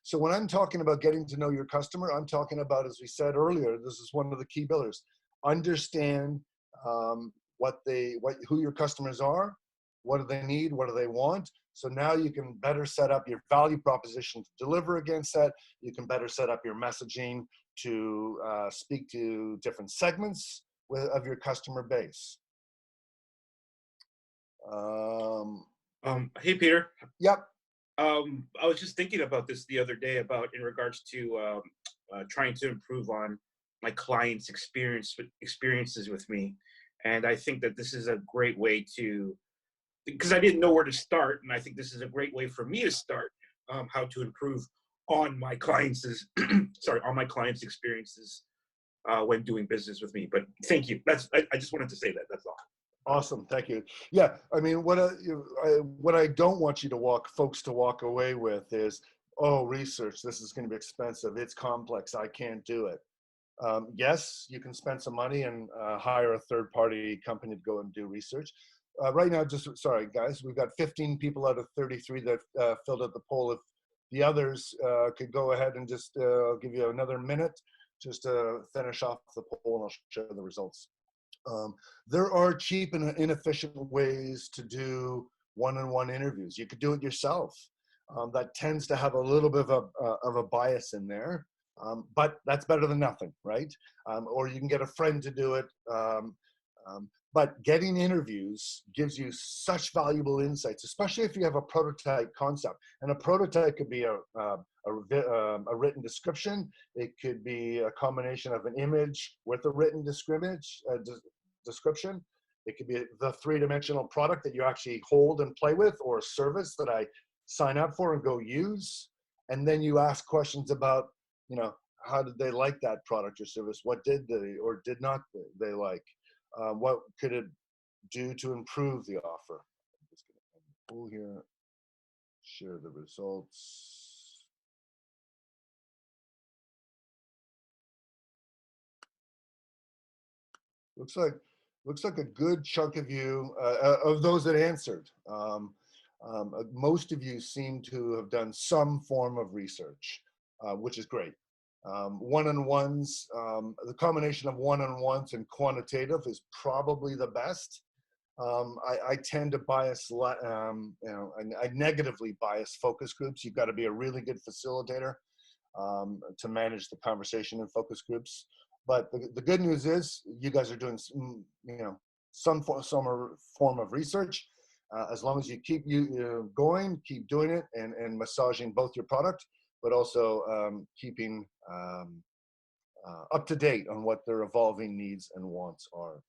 Speaker 1: So when I'm talking about getting to know your customer, I'm talking about, as we said earlier, this is one of the key pillars. Understand who your customers are, what do they need, what do they want. So now you can better set up your value proposition to deliver against that. You can better set up your messaging to speak to different segments of your customer base.
Speaker 4: Hey, Peter.
Speaker 1: Yep.
Speaker 4: I was just thinking about this the other day about in regards to trying to improve on my clients' experiences with me. And I think that this is a great way to, because I didn't know where to start, and I think this is a great way for me to start how to improve on my clients' on my clients' experiences when doing business with me. But thank you. I just wanted to say that. That's all.
Speaker 1: Awesome, thank you. Yeah, I mean, what I don't want you to folks to walk away with is, oh, research, this is going to be expensive, it's complex, I can't do it. Yes, you can spend some money and hire a third-party company to go and do research. Right now, sorry guys, we've got 15 people out of 33 that filled out the poll. If the others could go ahead and just give you another minute just to finish off the poll, and I'll share the results. There are cheap and inefficient ways to do one-on-one interviews. You could do it yourself. That tends to have a little bit of a bias in there, but that's better than nothing, right? Or you can get a friend to do it. But getting interviews gives you such valuable insights, especially if you have a prototype concept. And a prototype could be a written description. It could be a combination of an image with a written description. It could be the three-dimensional product that you actually hold and play with, or a service that I sign up for and go use. And then you ask questions about, how did they like that product or service? What did they or did not they like? What could it do to improve the offer? I'm just going to pull here, share the results. Looks like a good chunk of you, of those that answered. Most of you seem to have done some form of research, which is great. One-on-ones, the combination of one-on-ones and quantitative is probably the best. I tend to bias, I negatively bias focus groups. You've got to be a really good facilitator to manage the conversation in focus groups. But the good news is you guys are doing, some form of research. As long as you keep going, keep doing it, and massaging both your product, but also keeping up to date on what their evolving needs and wants are.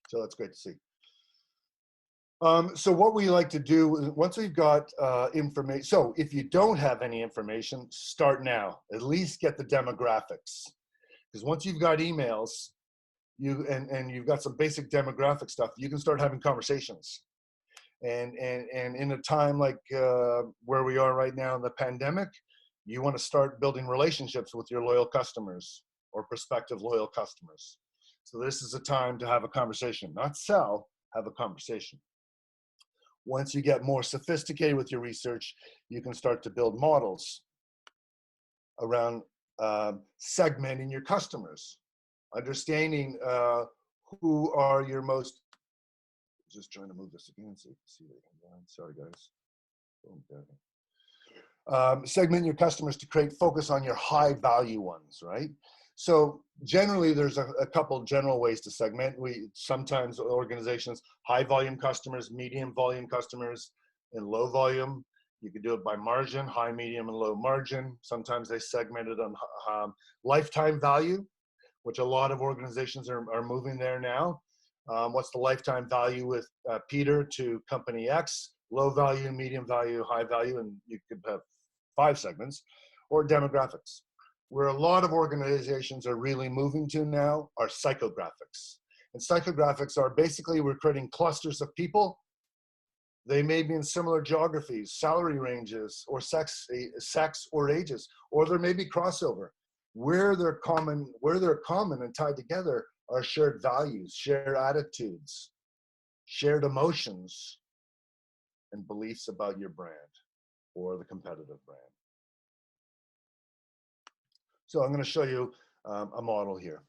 Speaker 1: So that's great to see. So what we like to do, once we've got information, so if you don't have any information, start now. At least get the demographics. Because once you've got emails, and you've got some basic demographic stuff, you can start having conversations. And in a time like where we are right now in the pandemic, you want to start building relationships with your loyal customers or prospective loyal customers. So this is a time to have a conversation, not sell, have a conversation. Once you get more sophisticated with your research, you can start to build models around segmenting your customers, understanding who are your most, just trying to move this again so you can see it. Sorry guys. Segment your customers to create focus on your high value ones, right? So generally, there's a couple general ways to segment. Sometimes organizations, high volume customers, medium volume customers, and low volume. You can do it by margin, high, medium, and low margin. Sometimes they segment it on lifetime value, which a lot of organizations are moving there now. What's the lifetime value with Peter to company X? Low value, medium value, high value, and you could have 5 segments, or demographics. Where a lot of organizations are really moving to now are psychographics. And psychographics are basically, we're creating clusters of people. They may be in similar geographies, salary ranges, or sex or ages, or there may be crossover. Where they're common and tied together are shared values, shared attitudes, shared emotions, and beliefs about your brand or the competitive brand. So I'm going to show you a model here.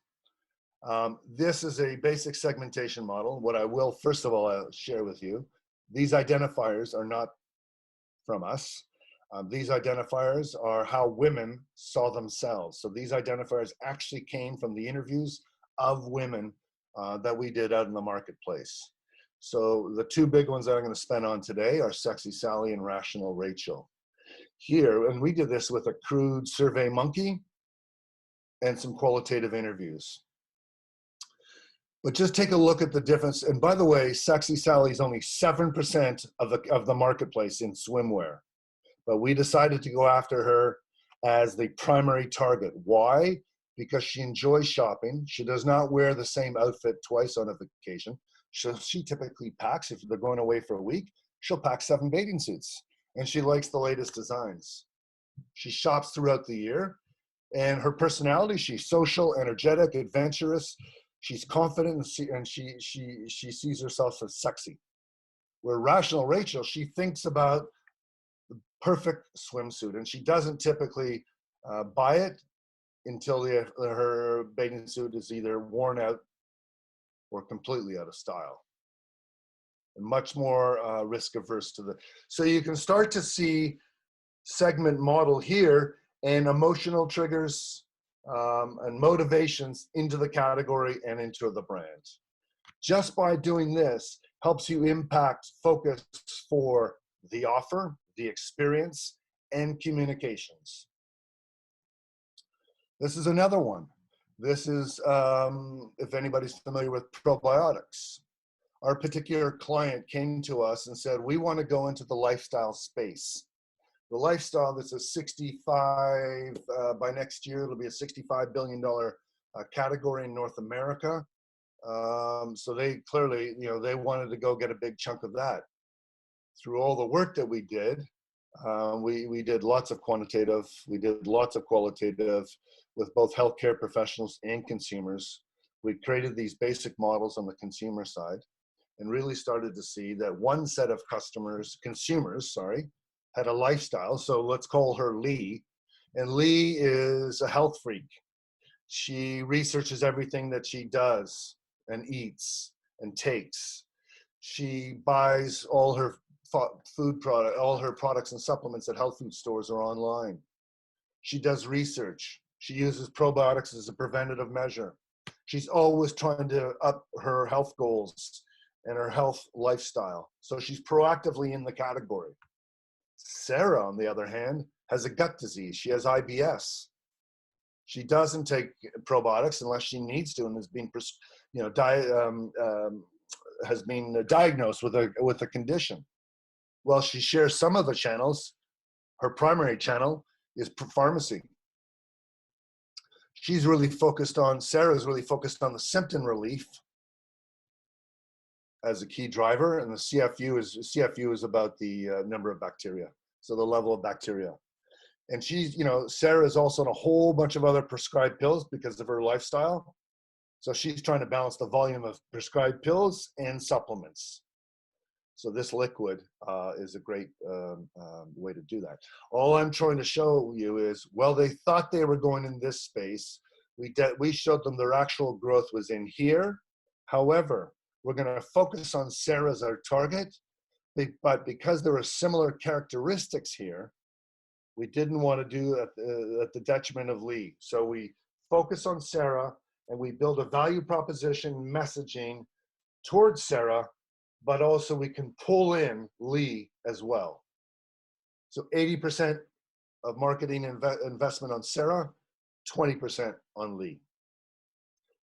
Speaker 1: This is a basic segmentation model. What I will, first of all, share with you, these identifiers are not from us. These identifiers are how women saw themselves. So these identifiers actually came from the interviews of women that we did out in the marketplace. So the 2 big ones that I'm going to spend on today are Sexy Sally and Rational Rachel. Here, and we did this with a crude survey monkey and some qualitative interviews. But just take a look at the difference. And by the way, Sexy Sally is only 7% of the marketplace in swimwear. But we decided to go after her as the primary target. Why? Because she enjoys shopping. She does not wear the same outfit twice on a vacation. So she typically packs, if they're going away for a week, she'll pack 7 bathing suits. And she likes the latest designs. She shops throughout the year. And her personality, she's social, energetic, adventurous. She's confident, and she sees herself as sexy. Where Rational Rachel, she thinks about the perfect swimsuit, and she doesn't typically buy it until her bathing suit is either worn out or completely out of style. And much more risk averse to the. So you can start to see segment model here, and emotional triggers and motivations into the category and into the brand. Just by doing this helps you impact focus for the offer, the experience, and communications. This is another one. This is, if anybody's familiar with probiotics. Our particular client came to us and said, we want to go into the lifestyle space. The lifestyle, that's a 65, by next year, it'll be a $65 billion category in North America. So they clearly, they wanted to go get a big chunk of that. Through all the work that we did, we did lots of quantitative, we did lots of qualitative with both healthcare professionals and consumers. We created these basic models on the consumer side and really started to see that one set of consumers, had a lifestyle. So let's call her Lee. And Lee is a health freak. She researches everything that she does and eats and takes. She buys all her all her products and supplements at health food stores or online. She does research. She uses probiotics as a preventative measure. She's always trying to up her health goals and her health lifestyle. So she's proactively in the category. Sarah, on the other hand, has a gut disease. She has IBS. She doesn't take probiotics unless she needs to, and has been, has been diagnosed with a condition. Well, she shares some of the channels. Her primary channel is pharmacy. Sarah's really focused on the symptom relief as a key driver, and the CFU is about the number of bacteria, so the level of bacteria. And Sarah is also on a whole bunch of other prescribed pills because of her lifestyle. So she's trying to balance the volume of prescribed pills and supplements. So this liquid is a great way to do that. All I'm trying to show you is, well, they thought they were going in this space. We showed them their actual growth was in here. However, we're going to focus on Sarah as our target, but because there are similar characteristics here, we didn't want to do at the detriment of Lee. So we focus on Sarah, and we build a value proposition messaging towards Sarah, but also we can pull in Lee as well. So 80% of marketing investment on Sarah, 20% on Lee.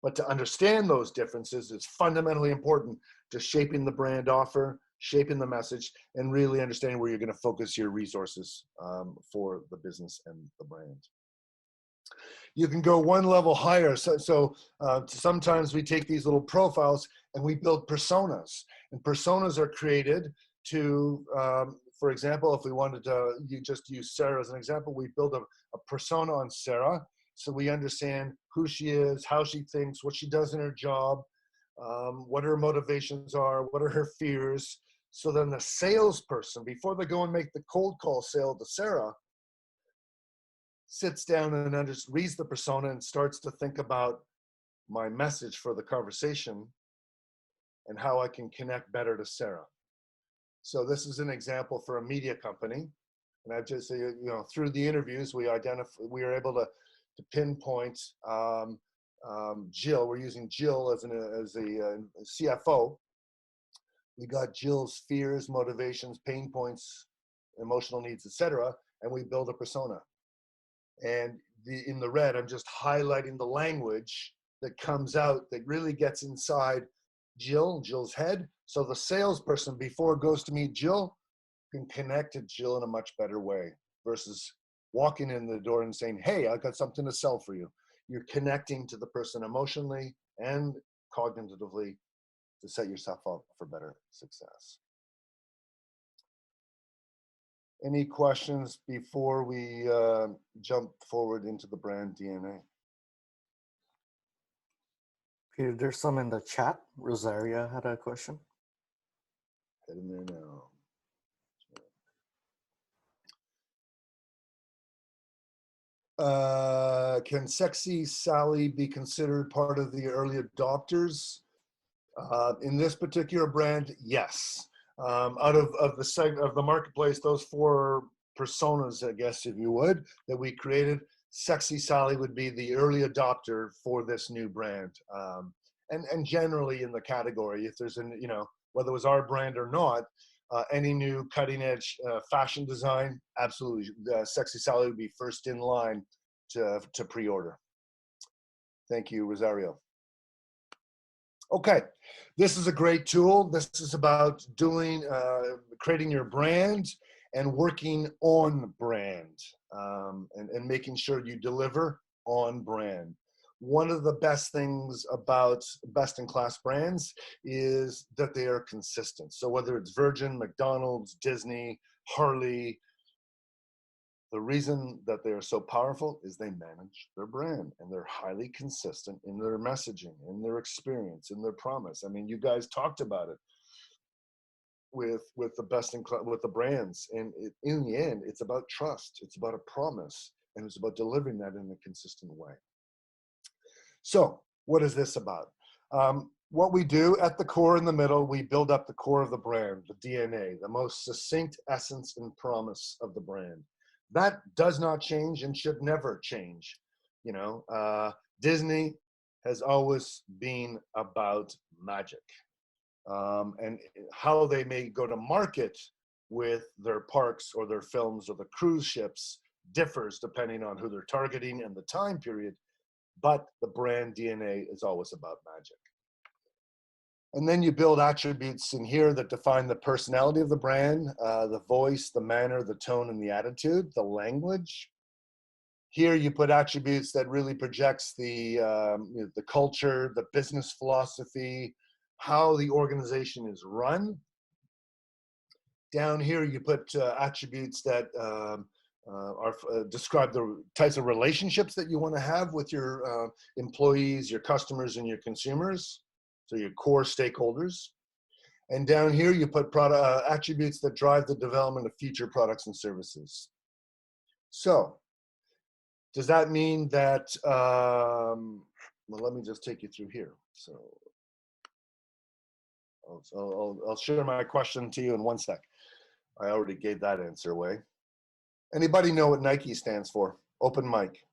Speaker 1: But to understand those differences is fundamentally important to shaping the brand offer, shaping the message, and really understanding where you're going to focus your resources for the business and the brand. You can go one level higher. So sometimes we take these little profiles and we build personas. And personas are created to, for example, if we wanted to just use Sarah as an example, we build a persona on Sarah. So we understand who she is, how she thinks, what she does in her job, what her motivations are, what are her fears. So then the salesperson, before they go and make the cold call sale to Sarah, sits down and reads the persona and starts to think about my message for the conversation and how I can connect better to Sarah. So this is an example for a media company. And I've just, through the interviews, we were able to pinpoint Jill. We're using Jill as a CFO. We got Jill's fears, motivations, pain points, emotional needs, etc., and we build a persona. And in the red, I'm just highlighting the language that comes out that really gets inside Jill's head. So the salesperson, before it goes to meet Jill, can connect to Jill in a much better way versus walking in the door and saying, hey, I got something to sell for you. You're connecting to the person emotionally and cognitively to set yourself up for better success. Any questions before we jump forward into the brand DNA?
Speaker 8: Peter, there's some in the chat. Rosaria had a question.
Speaker 1: Head in there now. Can Sexy Sally be considered part of the early adopters? In this particular brand, yes. Out of the marketplace, those 4 personas, I guess, if you would, that we created, Sexy Sally would be the early adopter for this new brand. And generally in the category, if there's whether it was our brand or not, any new cutting edge fashion design, absolutely, Sexy Sally would be first in line to pre-order. Thank you, Rosario. Okay, this is a great tool. This is about creating your brand and working on brand and making sure you deliver on brand. One of the best things about best-in-class brands is that they are consistent. So whether it's Virgin, McDonald's, Disney, Harley, the reason that they are so powerful is they manage their brand and they're highly consistent in their messaging, in their experience, in their promise. I mean, you guys talked about it with the brands, and in the end, it's about trust. It's about a promise, and it's about delivering that in a consistent way. So what is this about? What we do at the core in the middle, we build up the core of the brand, the DNA, the most succinct essence and promise of the brand. That does not change and should never change. Disney has always been about magic. And how they may go to market with their parks or their films or the cruise ships differs depending on who they're targeting and the time period. But the brand DNA is always about magic. And then you build attributes in here that define the personality of the brand, the voice, the manner, the tone, and the attitude, the language. Here you put attributes that really projects the culture, the business philosophy, how the organization is run. Down here you put attributes that describe the types of relationships that you want to have with your employees, your customers, and your consumers. So your core stakeholders. And down here you put attributes that drive the development of future products and services. So does that mean that, well, let me just take you through here. So I'll share my question to you in 1 sec. I already gave that answer away. Anybody know what Nike stands for? Open mic.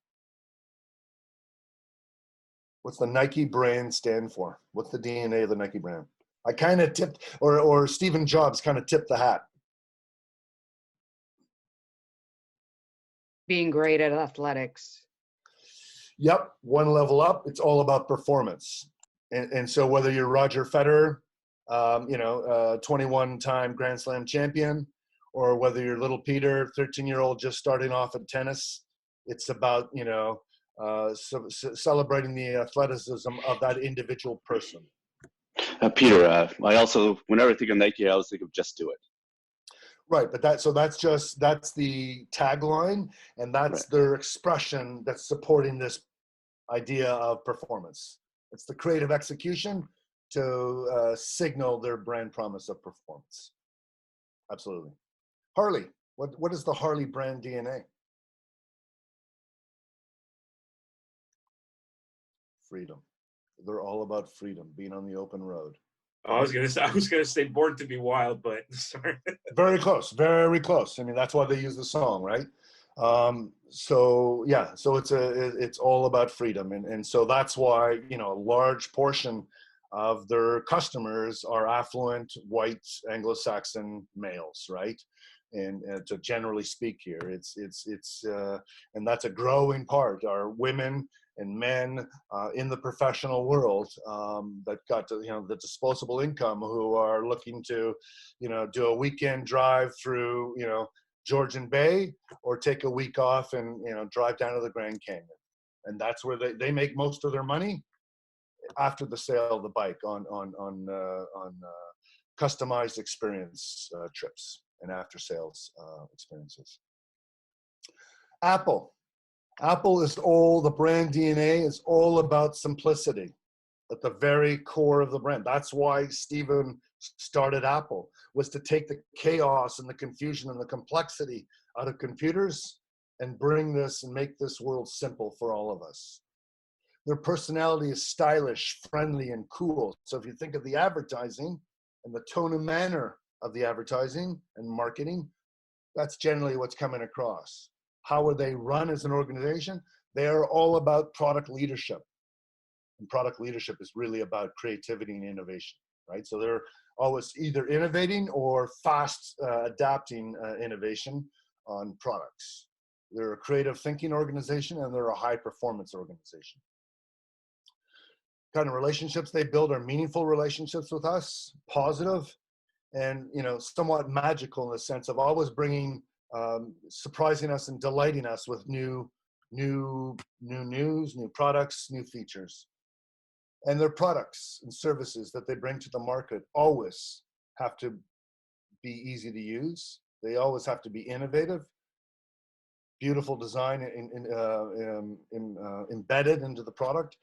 Speaker 1: What's the Nike brand stand for? What's the DNA of the Nike brand? I kind of tipped, or Stephen Jobs kind of tipped the hat.
Speaker 9: Being great at athletics.
Speaker 1: Yep, one level up. It's all about performance. And so whether you're Roger Federer, 21-time Grand Slam champion, or whether you're little Peter, 13-year-old just starting off at tennis, it's about, celebrating the athleticism of that individual person.
Speaker 10: Peter, I also, whenever I think of Nike, I always think of just do it.
Speaker 1: Right, but that's the tagline, and that's their expression that's supporting this idea of performance. It's the creative execution to signal their brand promise of performance. Absolutely. Harley, what is the Harley brand DNA? Freedom. They're all about freedom, being on the open road.
Speaker 4: Oh, I was gonna say Born to Be Wild, but sorry.
Speaker 1: Very close, very close. I mean, that's why they use the song, right? So it's all about freedom, and so that's why a large portion of their customers are affluent white Anglo-Saxon males, right? And to generally speak here, it's and that's a growing part. Are women and men in the professional world that got to, the disposable income, who are looking to, do a weekend drive through, Georgian Bay, or take a week off and, drive down to the Grand Canyon. And that's where they make most of their money after the sale of the bike on customized experience trips and after sales experiences. Apple is the brand DNA is all about simplicity at the very core of the brand. That's why Stephen started Apple, was to take the chaos and the confusion and the complexity out of computers and bring this and make this world simple for all of us. Their personality is stylish, friendly, and cool. So if you think of the advertising and the tone and manner of the advertising and marketing, that's generally what's coming across. How are they run as an organization? They are all about product leadership. And product leadership is really about creativity and innovation, right? So they're always either innovating or fast adapting innovation on products. They're a creative thinking organization, and they're a high performance organization. Kind of relationships they build are meaningful relationships with us, positive, and somewhat magical in the sense of always bringing, surprising us and delighting us with new news, new products, new features. And their products and services that they bring to the market always have to be easy to use. They always have to be innovative, beautiful design embedded into the product,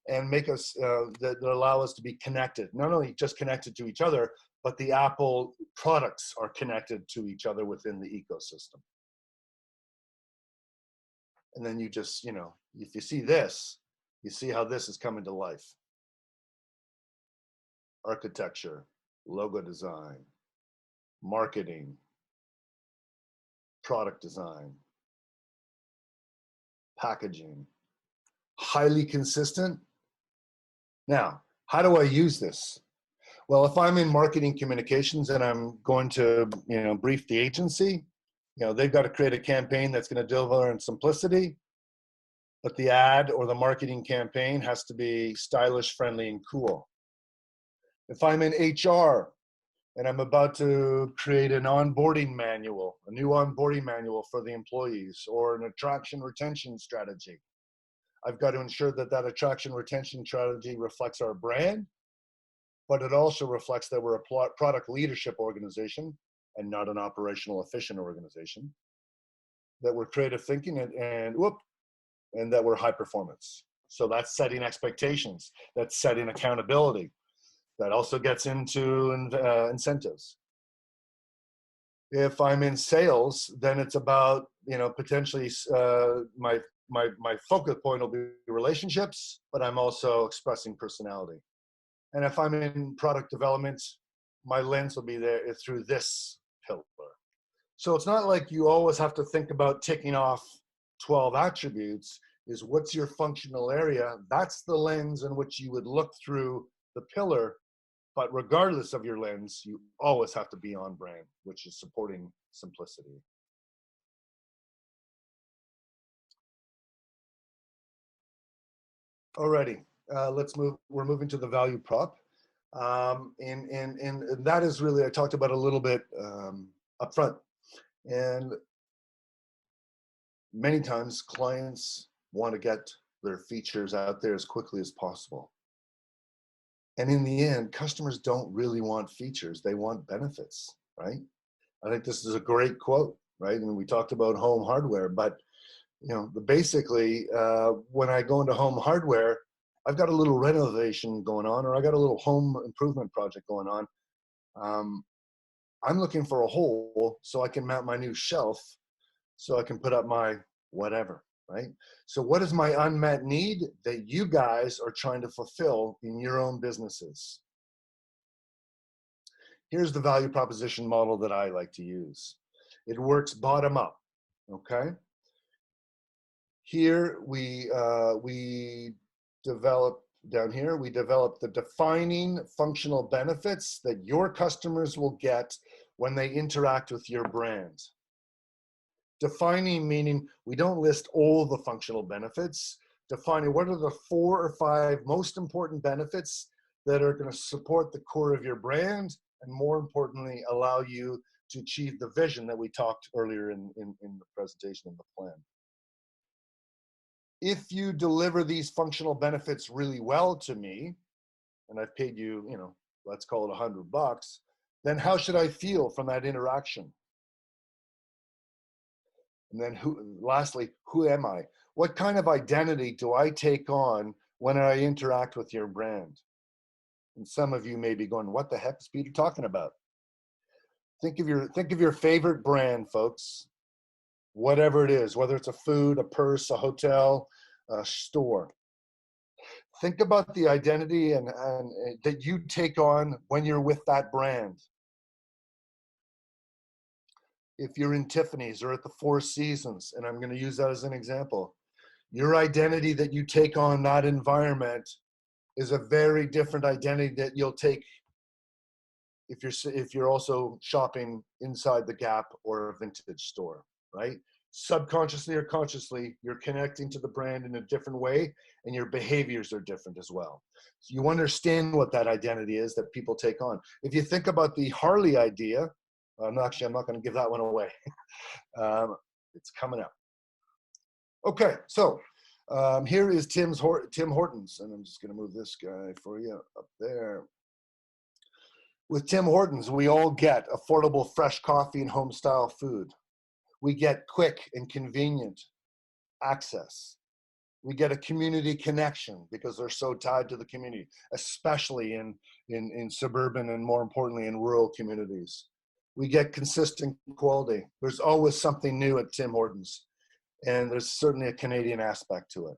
Speaker 1: and make us that allow us to be connected, not only just connected to each other, but the Apple products are connected to each other within the ecosystem. And then you just, if you see this, you see how this is coming to life. Architecture, logo design, marketing, product design, packaging, highly consistent. Now, how do I use this? Well, if I'm in marketing communications and I'm going to, brief the agency, they've got to create a campaign that's going to deliver in simplicity, but the ad or the marketing campaign has to be stylish, friendly, and cool. If I'm in HR and I'm about to create an onboarding manual, a new onboarding manual for the employees, or an attraction retention strategy, I've got to ensure that that attraction retention strategy reflects our brand, but it also reflects that we're a product leadership organization and not an operational efficient organization, that we're creative thinking and that we're high performance. So that's setting expectations, that's setting accountability. That also gets into incentives. If I'm in sales, then it's about, potentially my focal point will be relationships, but I'm also expressing personality. And if I'm in product development, my lens will be there through this pillar. So it's not like you always have to think about ticking off 12 attributes. is what's your functional area. That's the lens in which you would look through the pillar, but regardless of your lens, you always have to be on brand, which is supporting simplicity. Alrighty, let's move. We're moving to the value prop. And that is really, I talked about a little bit up front. And many times clients want to get their features out there as quickly as possible. And in the end, customers don't really want features. They want benefits, right? I think this is a great quote, right? And we talked about home hardware, but you know, basically, when I go into home hardware, I've got a little renovation going on, or I got a little home improvement project going on. I'm looking for a hole so I can mount my new shelf, so I can put up my whatever, right? So what is my unmet need that you guys are trying to fulfill in your own businesses? Here's the value proposition model that I like to use. It works bottom up, okay? Here we develop, down here, we develop the defining functional benefits that your customers will get when they interact with your brand. Defining meaning we don't list all the functional benefits. Defining what are the 4 or 5 most important benefits that are going to support the core of your brand, and more importantly, allow you to achieve the vision that we talked earlier in the presentation of the plan. If you deliver these functional benefits really well to me, and I've paid you, you know, let's call it $100, then how should I feel from that interaction? And then lastly, who am I? What kind of identity do I take on when I interact with your brand? And some of you may be going, what the heck is Peter talking about? Think of your favorite brand, folks. Whatever it is, whether it's a food, a purse, a hotel, a store. Think about the identity and that you take on when you're with that brand. If you're in Tiffany's or at the Four Seasons, and I'm going to use that as an example, your identity that you take on that environment is a very different identity that you'll take if you're also shopping inside the Gap or a vintage store, right? Subconsciously or consciously, you're connecting to the brand in a different way, and your behaviors are different as well. So you understand what that identity is that people take on. If you think about the Harley idea, I'm not going to give that one away. It's coming up. Okay, so here is Tim Hortons, and I'm just going to move this guy for you up there. With Tim Hortons, we all get affordable fresh coffee and home-style food. We get quick and convenient access. We get a community connection because they're so tied to the community, especially in suburban and, more importantly, in rural communities. We get consistent quality. There's always something new at Tim Hortons, and there's certainly a Canadian aspect to it.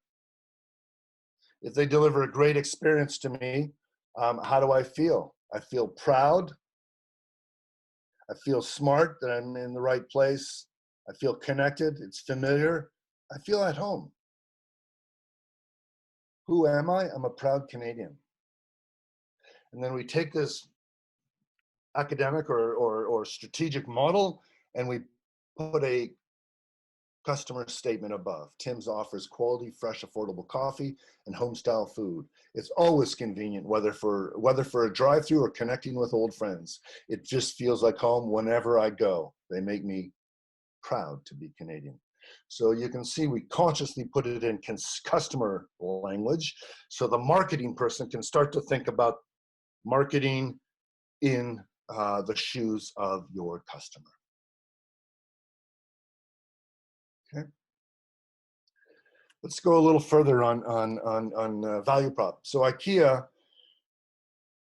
Speaker 1: If they deliver a great experience to me, how do I feel? I feel proud. I feel smart that I'm in the right place. I feel connected. It's familiar. I feel at home. Who am I? I'm a proud Canadian. And then we take this academic or strategic model and we put a customer statement above. Tim's offers quality, fresh, affordable coffee and home-style food. It's always convenient, whether for a drive-through or connecting with old friends. It just feels like home whenever I go. They make me proud to be Canadian. So you can see we consciously put it in customer language, so the marketing person can start to think about marketing in the shoes of your customer. Okay. Let's go a little further on value prop. So IKEA,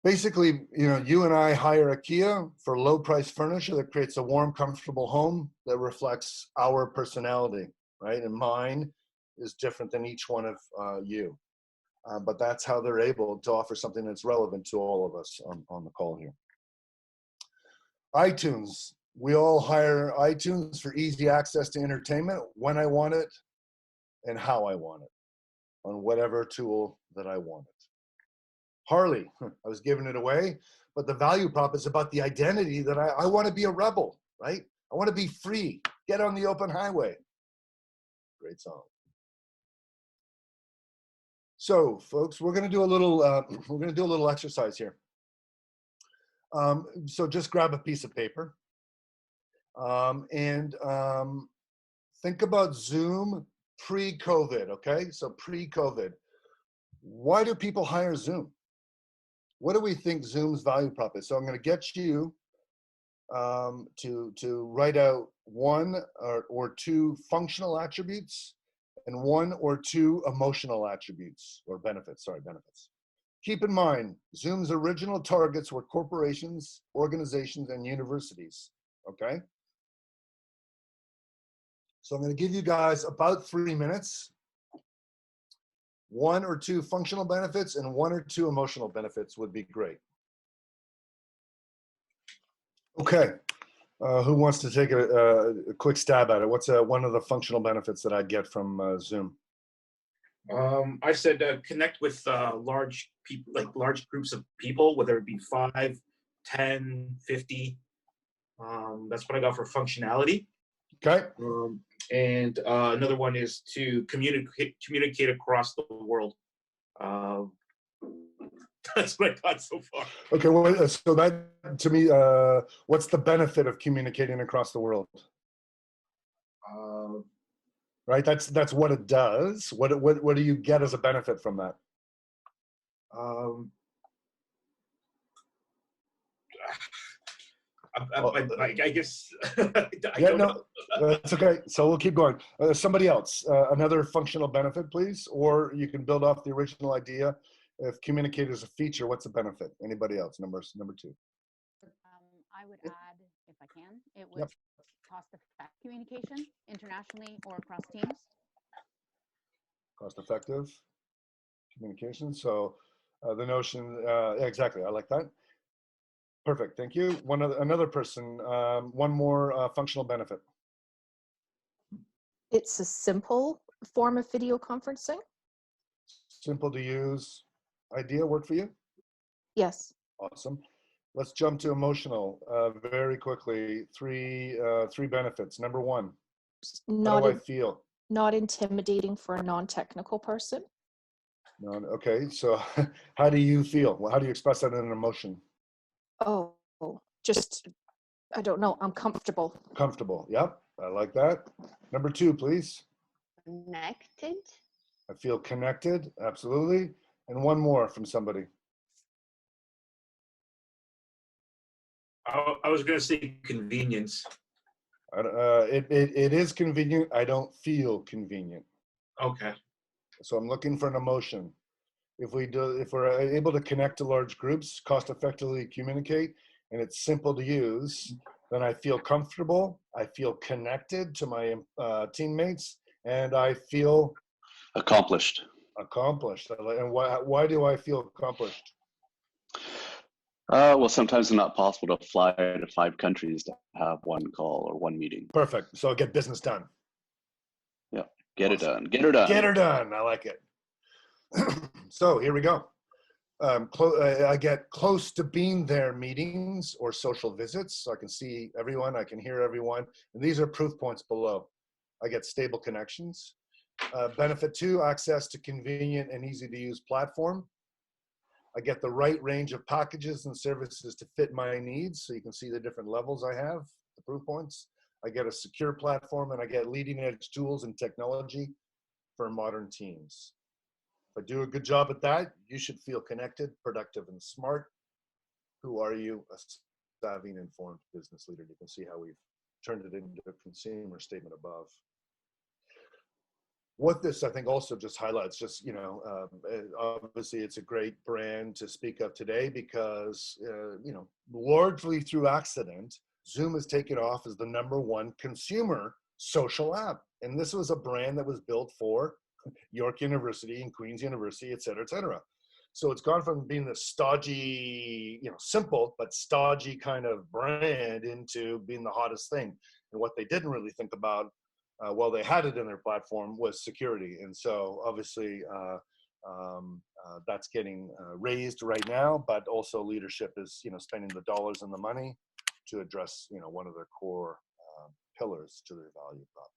Speaker 1: basically, you know, you and I hire IKEA for low price furniture that creates a warm, comfortable home that reflects our personality, right? And mine is different than each one of you. But that's how they're able to offer something that's relevant to all of us on the call here. iTunes. We all hire iTunes for easy access to entertainment when I want it, and how I want it on whatever tool that I want it. Harley, I was giving it away, but the value prop is about the identity that I want to be a rebel, right? I want to be free, get on the open highway. Great song. So folks, we're going to do a little exercise here. So just grab a piece of paper and think about Zoom pre-COVID, okay? So pre-COVID, why do people hire Zoom? What do we think Zoom's value prop is? So I'm going to get you to write out one or two functional attributes and one or two emotional attributes or benefits. Keep in mind, Zoom's original targets were corporations, organizations, and universities, okay? So I'm going to give you guys about 3 minutes. One or two functional benefits and one or two emotional benefits would be great. Okay, who wants to take a quick stab at it? What's one of the functional benefits that I'd get from Zoom?
Speaker 4: I said connect with large people, like large groups of people, whether it be 5, 10, 50. That's what I got for functionality.
Speaker 1: Okay.
Speaker 4: And another one is to communicate across the world. That's what I got so far.
Speaker 1: Okay, well, so that to me, what's the benefit of communicating across the world? Right, that's what it does. What do you get as a benefit from that?
Speaker 4: I guess.
Speaker 1: That's okay. So we'll keep going. Somebody else, another functional benefit, please, or you can build off the original idea. If communicate is a feature, what's the benefit? Anybody else? Number two.
Speaker 11: I would add, if I can, it would cost-effective communication internationally or across teams.
Speaker 1: Cost-effective communication. So the notion, exactly. I like that. Perfect. Thank you. Another person. One more functional benefit.
Speaker 7: It's a simple form of video conferencing.
Speaker 1: Simple to use. Idea work for you?
Speaker 7: Yes.
Speaker 1: Awesome. Let's jump to emotional very quickly. Three benefits. Number one, how do I feel?
Speaker 7: Not intimidating for a non-technical person.
Speaker 1: No, okay, so how do you feel? Well, how do you express that in an emotion?
Speaker 7: Oh, just, I don't know, I'm comfortable.
Speaker 1: Comfortable, yep, I like that. Number two, please.
Speaker 11: Connected.
Speaker 1: I feel connected, absolutely. And one more from somebody.
Speaker 4: I was going to say convenience.
Speaker 1: It is convenient. I don't feel convenient.
Speaker 4: Okay.
Speaker 1: So I'm looking for an emotion. If we're able to connect to large groups, cost effectively communicate, and it's simple to use, then I feel comfortable. I feel connected to my teammates, and I feel
Speaker 10: accomplished.
Speaker 1: Accomplished. And why do I feel accomplished?
Speaker 10: Well, sometimes it's not possible to fly to 5 countries to have one call or one meeting.
Speaker 1: Perfect. So get business done.
Speaker 10: Yeah. Get it done. Get her done.
Speaker 1: Get her done. I like it. So here we go. I get close to being there meetings or social visits, so I can see everyone, I can hear everyone, and these are proof points below. I get stable connections. Benefit 2, access to convenient and easy to use platform. I get the right range of packages and services to fit my needs, so you can see the different levels I have, the proof points. I get a secure platform, and I get leading edge tools and technology for modern teams. If I do a good job at that, you should feel connected, productive, and smart. Who are you? A savvy and informed business leader. You can see how we've turned it into a consumer statement above. What this, I think, also just highlights, just, you know, obviously it's a great brand to speak of today because, you know, largely through accident, Zoom has taken off as the #1 consumer social app. And this was a brand that was built for York University and Queen's University, et cetera, et cetera. So it's gone from being this stodgy, you know, simple, but stodgy kind of brand into being the hottest thing. And what they didn't really think about well, they had it in their platform, was security. And so obviously that's getting raised right now, but also leadership is, spending the dollars and the money to address, one of their core pillars to their value prop.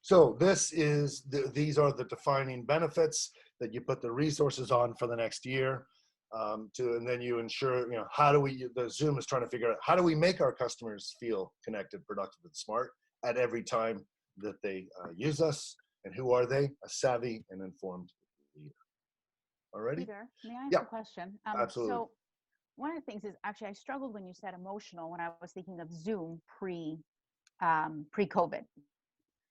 Speaker 1: So these are the defining benefits that you put the resources on for the next year. And then you ensure, the Zoom is trying to figure out, how do we make our customers feel connected, productive, and smart at every time that they use us? And who are they? A savvy and informed leader. Alrighty?
Speaker 11: Peter, may I ask
Speaker 1: Yeah,
Speaker 11: a question?
Speaker 1: absolutely.
Speaker 11: So one of the things is, actually, I struggled when you said emotional when I was thinking of Zoom pre-COVID.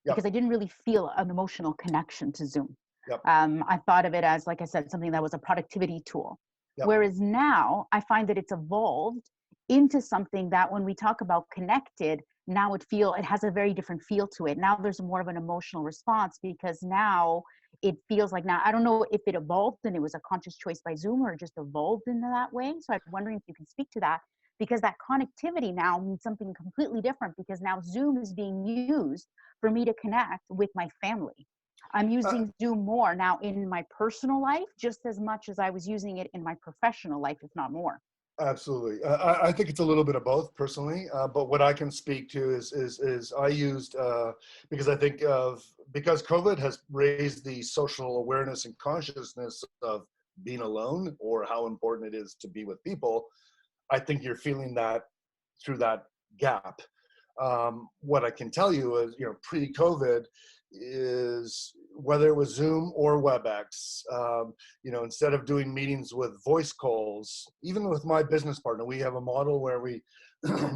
Speaker 1: Yep.
Speaker 11: Because I didn't really feel an emotional connection to Zoom.
Speaker 1: Yep.
Speaker 11: I thought of it as, like I said, something that was a productivity tool.
Speaker 1: Yep.
Speaker 11: Whereas now I find that it's evolved into something that when we talk about connected, now it has a very different feel to it. Now there's more of an emotional response, because now it feels like, now I don't know if it evolved and it was a conscious choice by Zoom or it just evolved into that way. So I'm wondering if you can speak to that, because that connectivity now means something completely different, because now Zoom is being used for me to connect with my family. I'm using Zoom more now in my personal life, just as much as I was using it in my professional life, if not more.
Speaker 1: Absolutely. I think it's a little bit of both personally, but what I can speak to is I used, because I think because COVID has raised the social awareness and consciousness of being alone, or how important it is to be with people. I think you're feeling that through that gap. What I can tell you is, pre-COVID, is whether it was Zoom or WebEx, instead of doing meetings with voice calls, even with my business partner, we have a model where we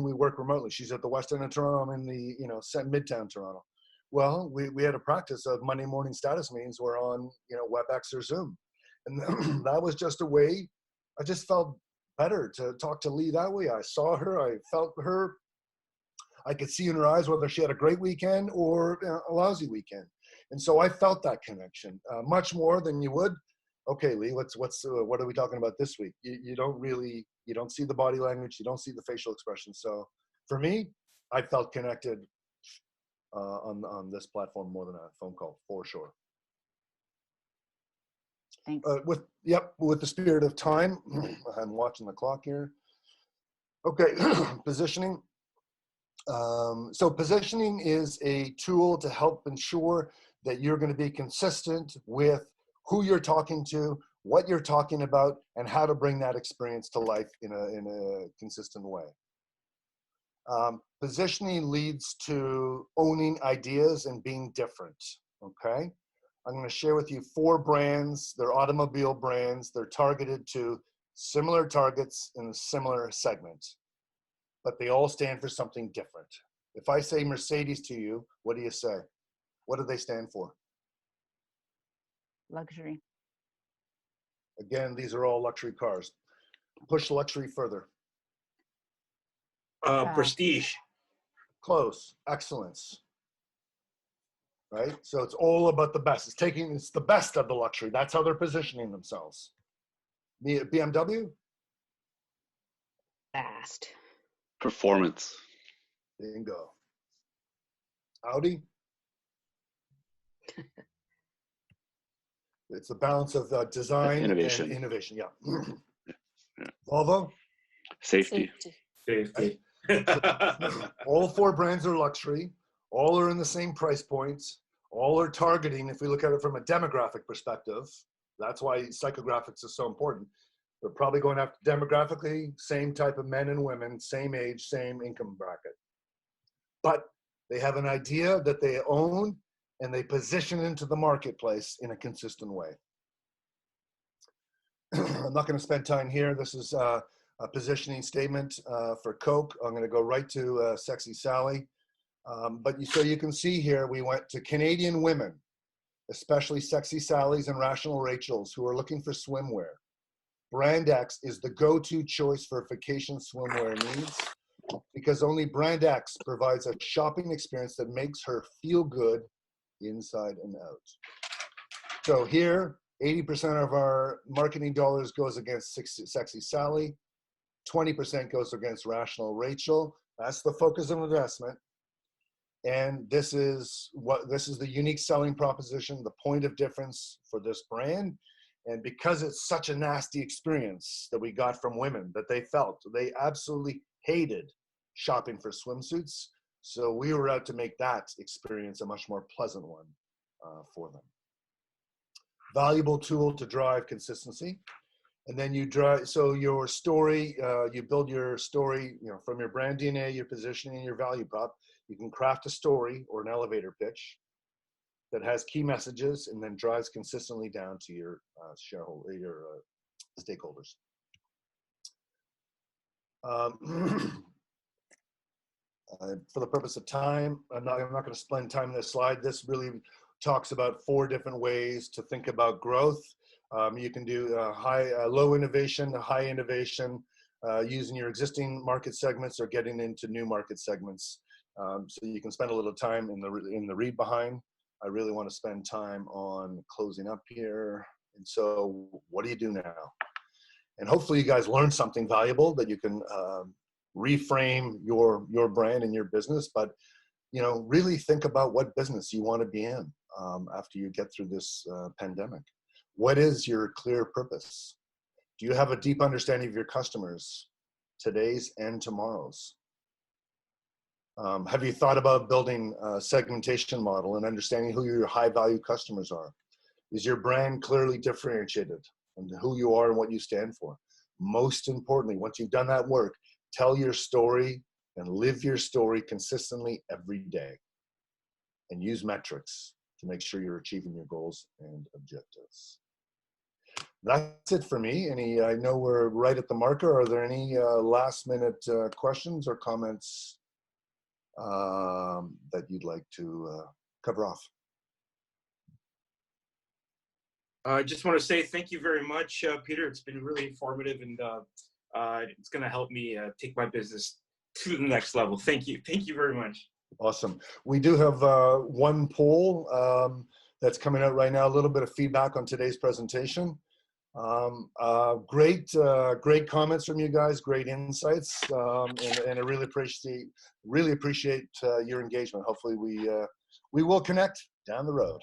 Speaker 1: we work remotely. She's at the west end of Toronto, I'm in the midtown Toronto. Well, we had a practice of Monday morning status meetings were on WebEx or Zoom, and that was just a way. I just felt better to talk to Lee that way. I saw her, I felt her. I could see in her eyes whether she had a great weekend or a lousy weekend. And so I felt that connection much more than you would. Okay, Lee, what are we talking about this week? You don't see the body language, you don't see the facial expression. So for me, I felt connected on this platform more than a phone call, for sure.
Speaker 11: Thanks.
Speaker 1: With the spirit of time, I'm watching the clock here. Okay, positioning. So positioning is a tool to help ensure that you're going to be consistent with who you're talking to, what you're talking about, and how to bring that experience to life in a consistent way. Positioning leads to owning ideas and being different, okay? I'm going to share with you 4 brands. They're automobile brands. They're targeted to similar targets in a similar segment, but they all stand for something different. If I say Mercedes to you, what do you say? What do they stand for?
Speaker 11: Luxury.
Speaker 1: Again, these are all luxury cars. Push luxury further.
Speaker 4: Prestige.
Speaker 1: Close. Excellence. Right? So it's all about the best. It's the best of the luxury. That's how they're positioning themselves. BMW?
Speaker 9: Fast.
Speaker 10: Performance.
Speaker 1: Bingo. Audi? It's the balance of design
Speaker 10: Innovation.
Speaker 1: and innovation. Yeah.
Speaker 10: Yeah.
Speaker 1: Volvo?
Speaker 10: Safety.
Speaker 4: Safety.
Speaker 1: All 4 brands are luxury. All are in the same price points. All are targeting, if we look at it from a demographic perspective, that's why psychographics is so important. They're probably going after demographically, same type of men and women, same age, same income bracket. But they have an idea that they own and they position into the marketplace in a consistent way. I'm not going to spend time here. This is a positioning statement for Coke. I'm going to go right to Sexy Sally. So you can see here, we went to Canadian women, especially Sexy Sallys and Rational Rachels, who are looking for swimwear. Brand X is the go-to choice for vacation swimwear needs, because only Brand X provides a shopping experience that makes her feel good inside and out. So here, 80% of our marketing dollars goes against Sexy Sally, 20% goes against Rational Rachel. That's the focus of investment. And this is the unique selling proposition, the point of difference for this brand. And because it's such a nasty experience that we got from women that they felt, they absolutely hated shopping for swimsuits. So we were out to make that experience a much more pleasant one for them. Valuable tool to drive consistency. And then you drive, so your story, you build your story, from your brand DNA, your positioning, your value prop. You can craft a story or an elevator pitch that has key messages and then drives consistently down to your shareholder, your stakeholders. For the purpose of time, I'm not going to spend time on this slide. This really talks about 4 different ways to think about growth. You can do low innovation, high innovation, using your existing market segments or getting into new market segments. So you can spend a little time in the read behind. I really want to spend time on closing up here. And so what do you do now? And hopefully you guys learned something valuable that you can reframe your brand and your business, but really think about what business you want to be in after you get through this pandemic. What is your clear purpose? Do you have a deep understanding of your customers, today's and tomorrow's? Have you thought about building a segmentation model and understanding who your high value customers are? Is your brand clearly differentiated in who you are and what you stand for? Most importantly, once you've done that work, tell your story and live your story consistently every day, and use metrics to make sure you're achieving your goals and objectives. That's it for me. I know we're right at the marker. Are there any last minute questions or comments that you'd like to cover off?
Speaker 4: I just want to say thank you very much, Peter. It's been really informative, and it's going to help me take my business to the next level. Thank you. Thank you very much. Awesome.
Speaker 1: We do have one poll that's coming out right now, a little bit of feedback on today's presentation. Great comments from you guys, great insights, and I really appreciate your engagement. Hopefully we will connect down the road.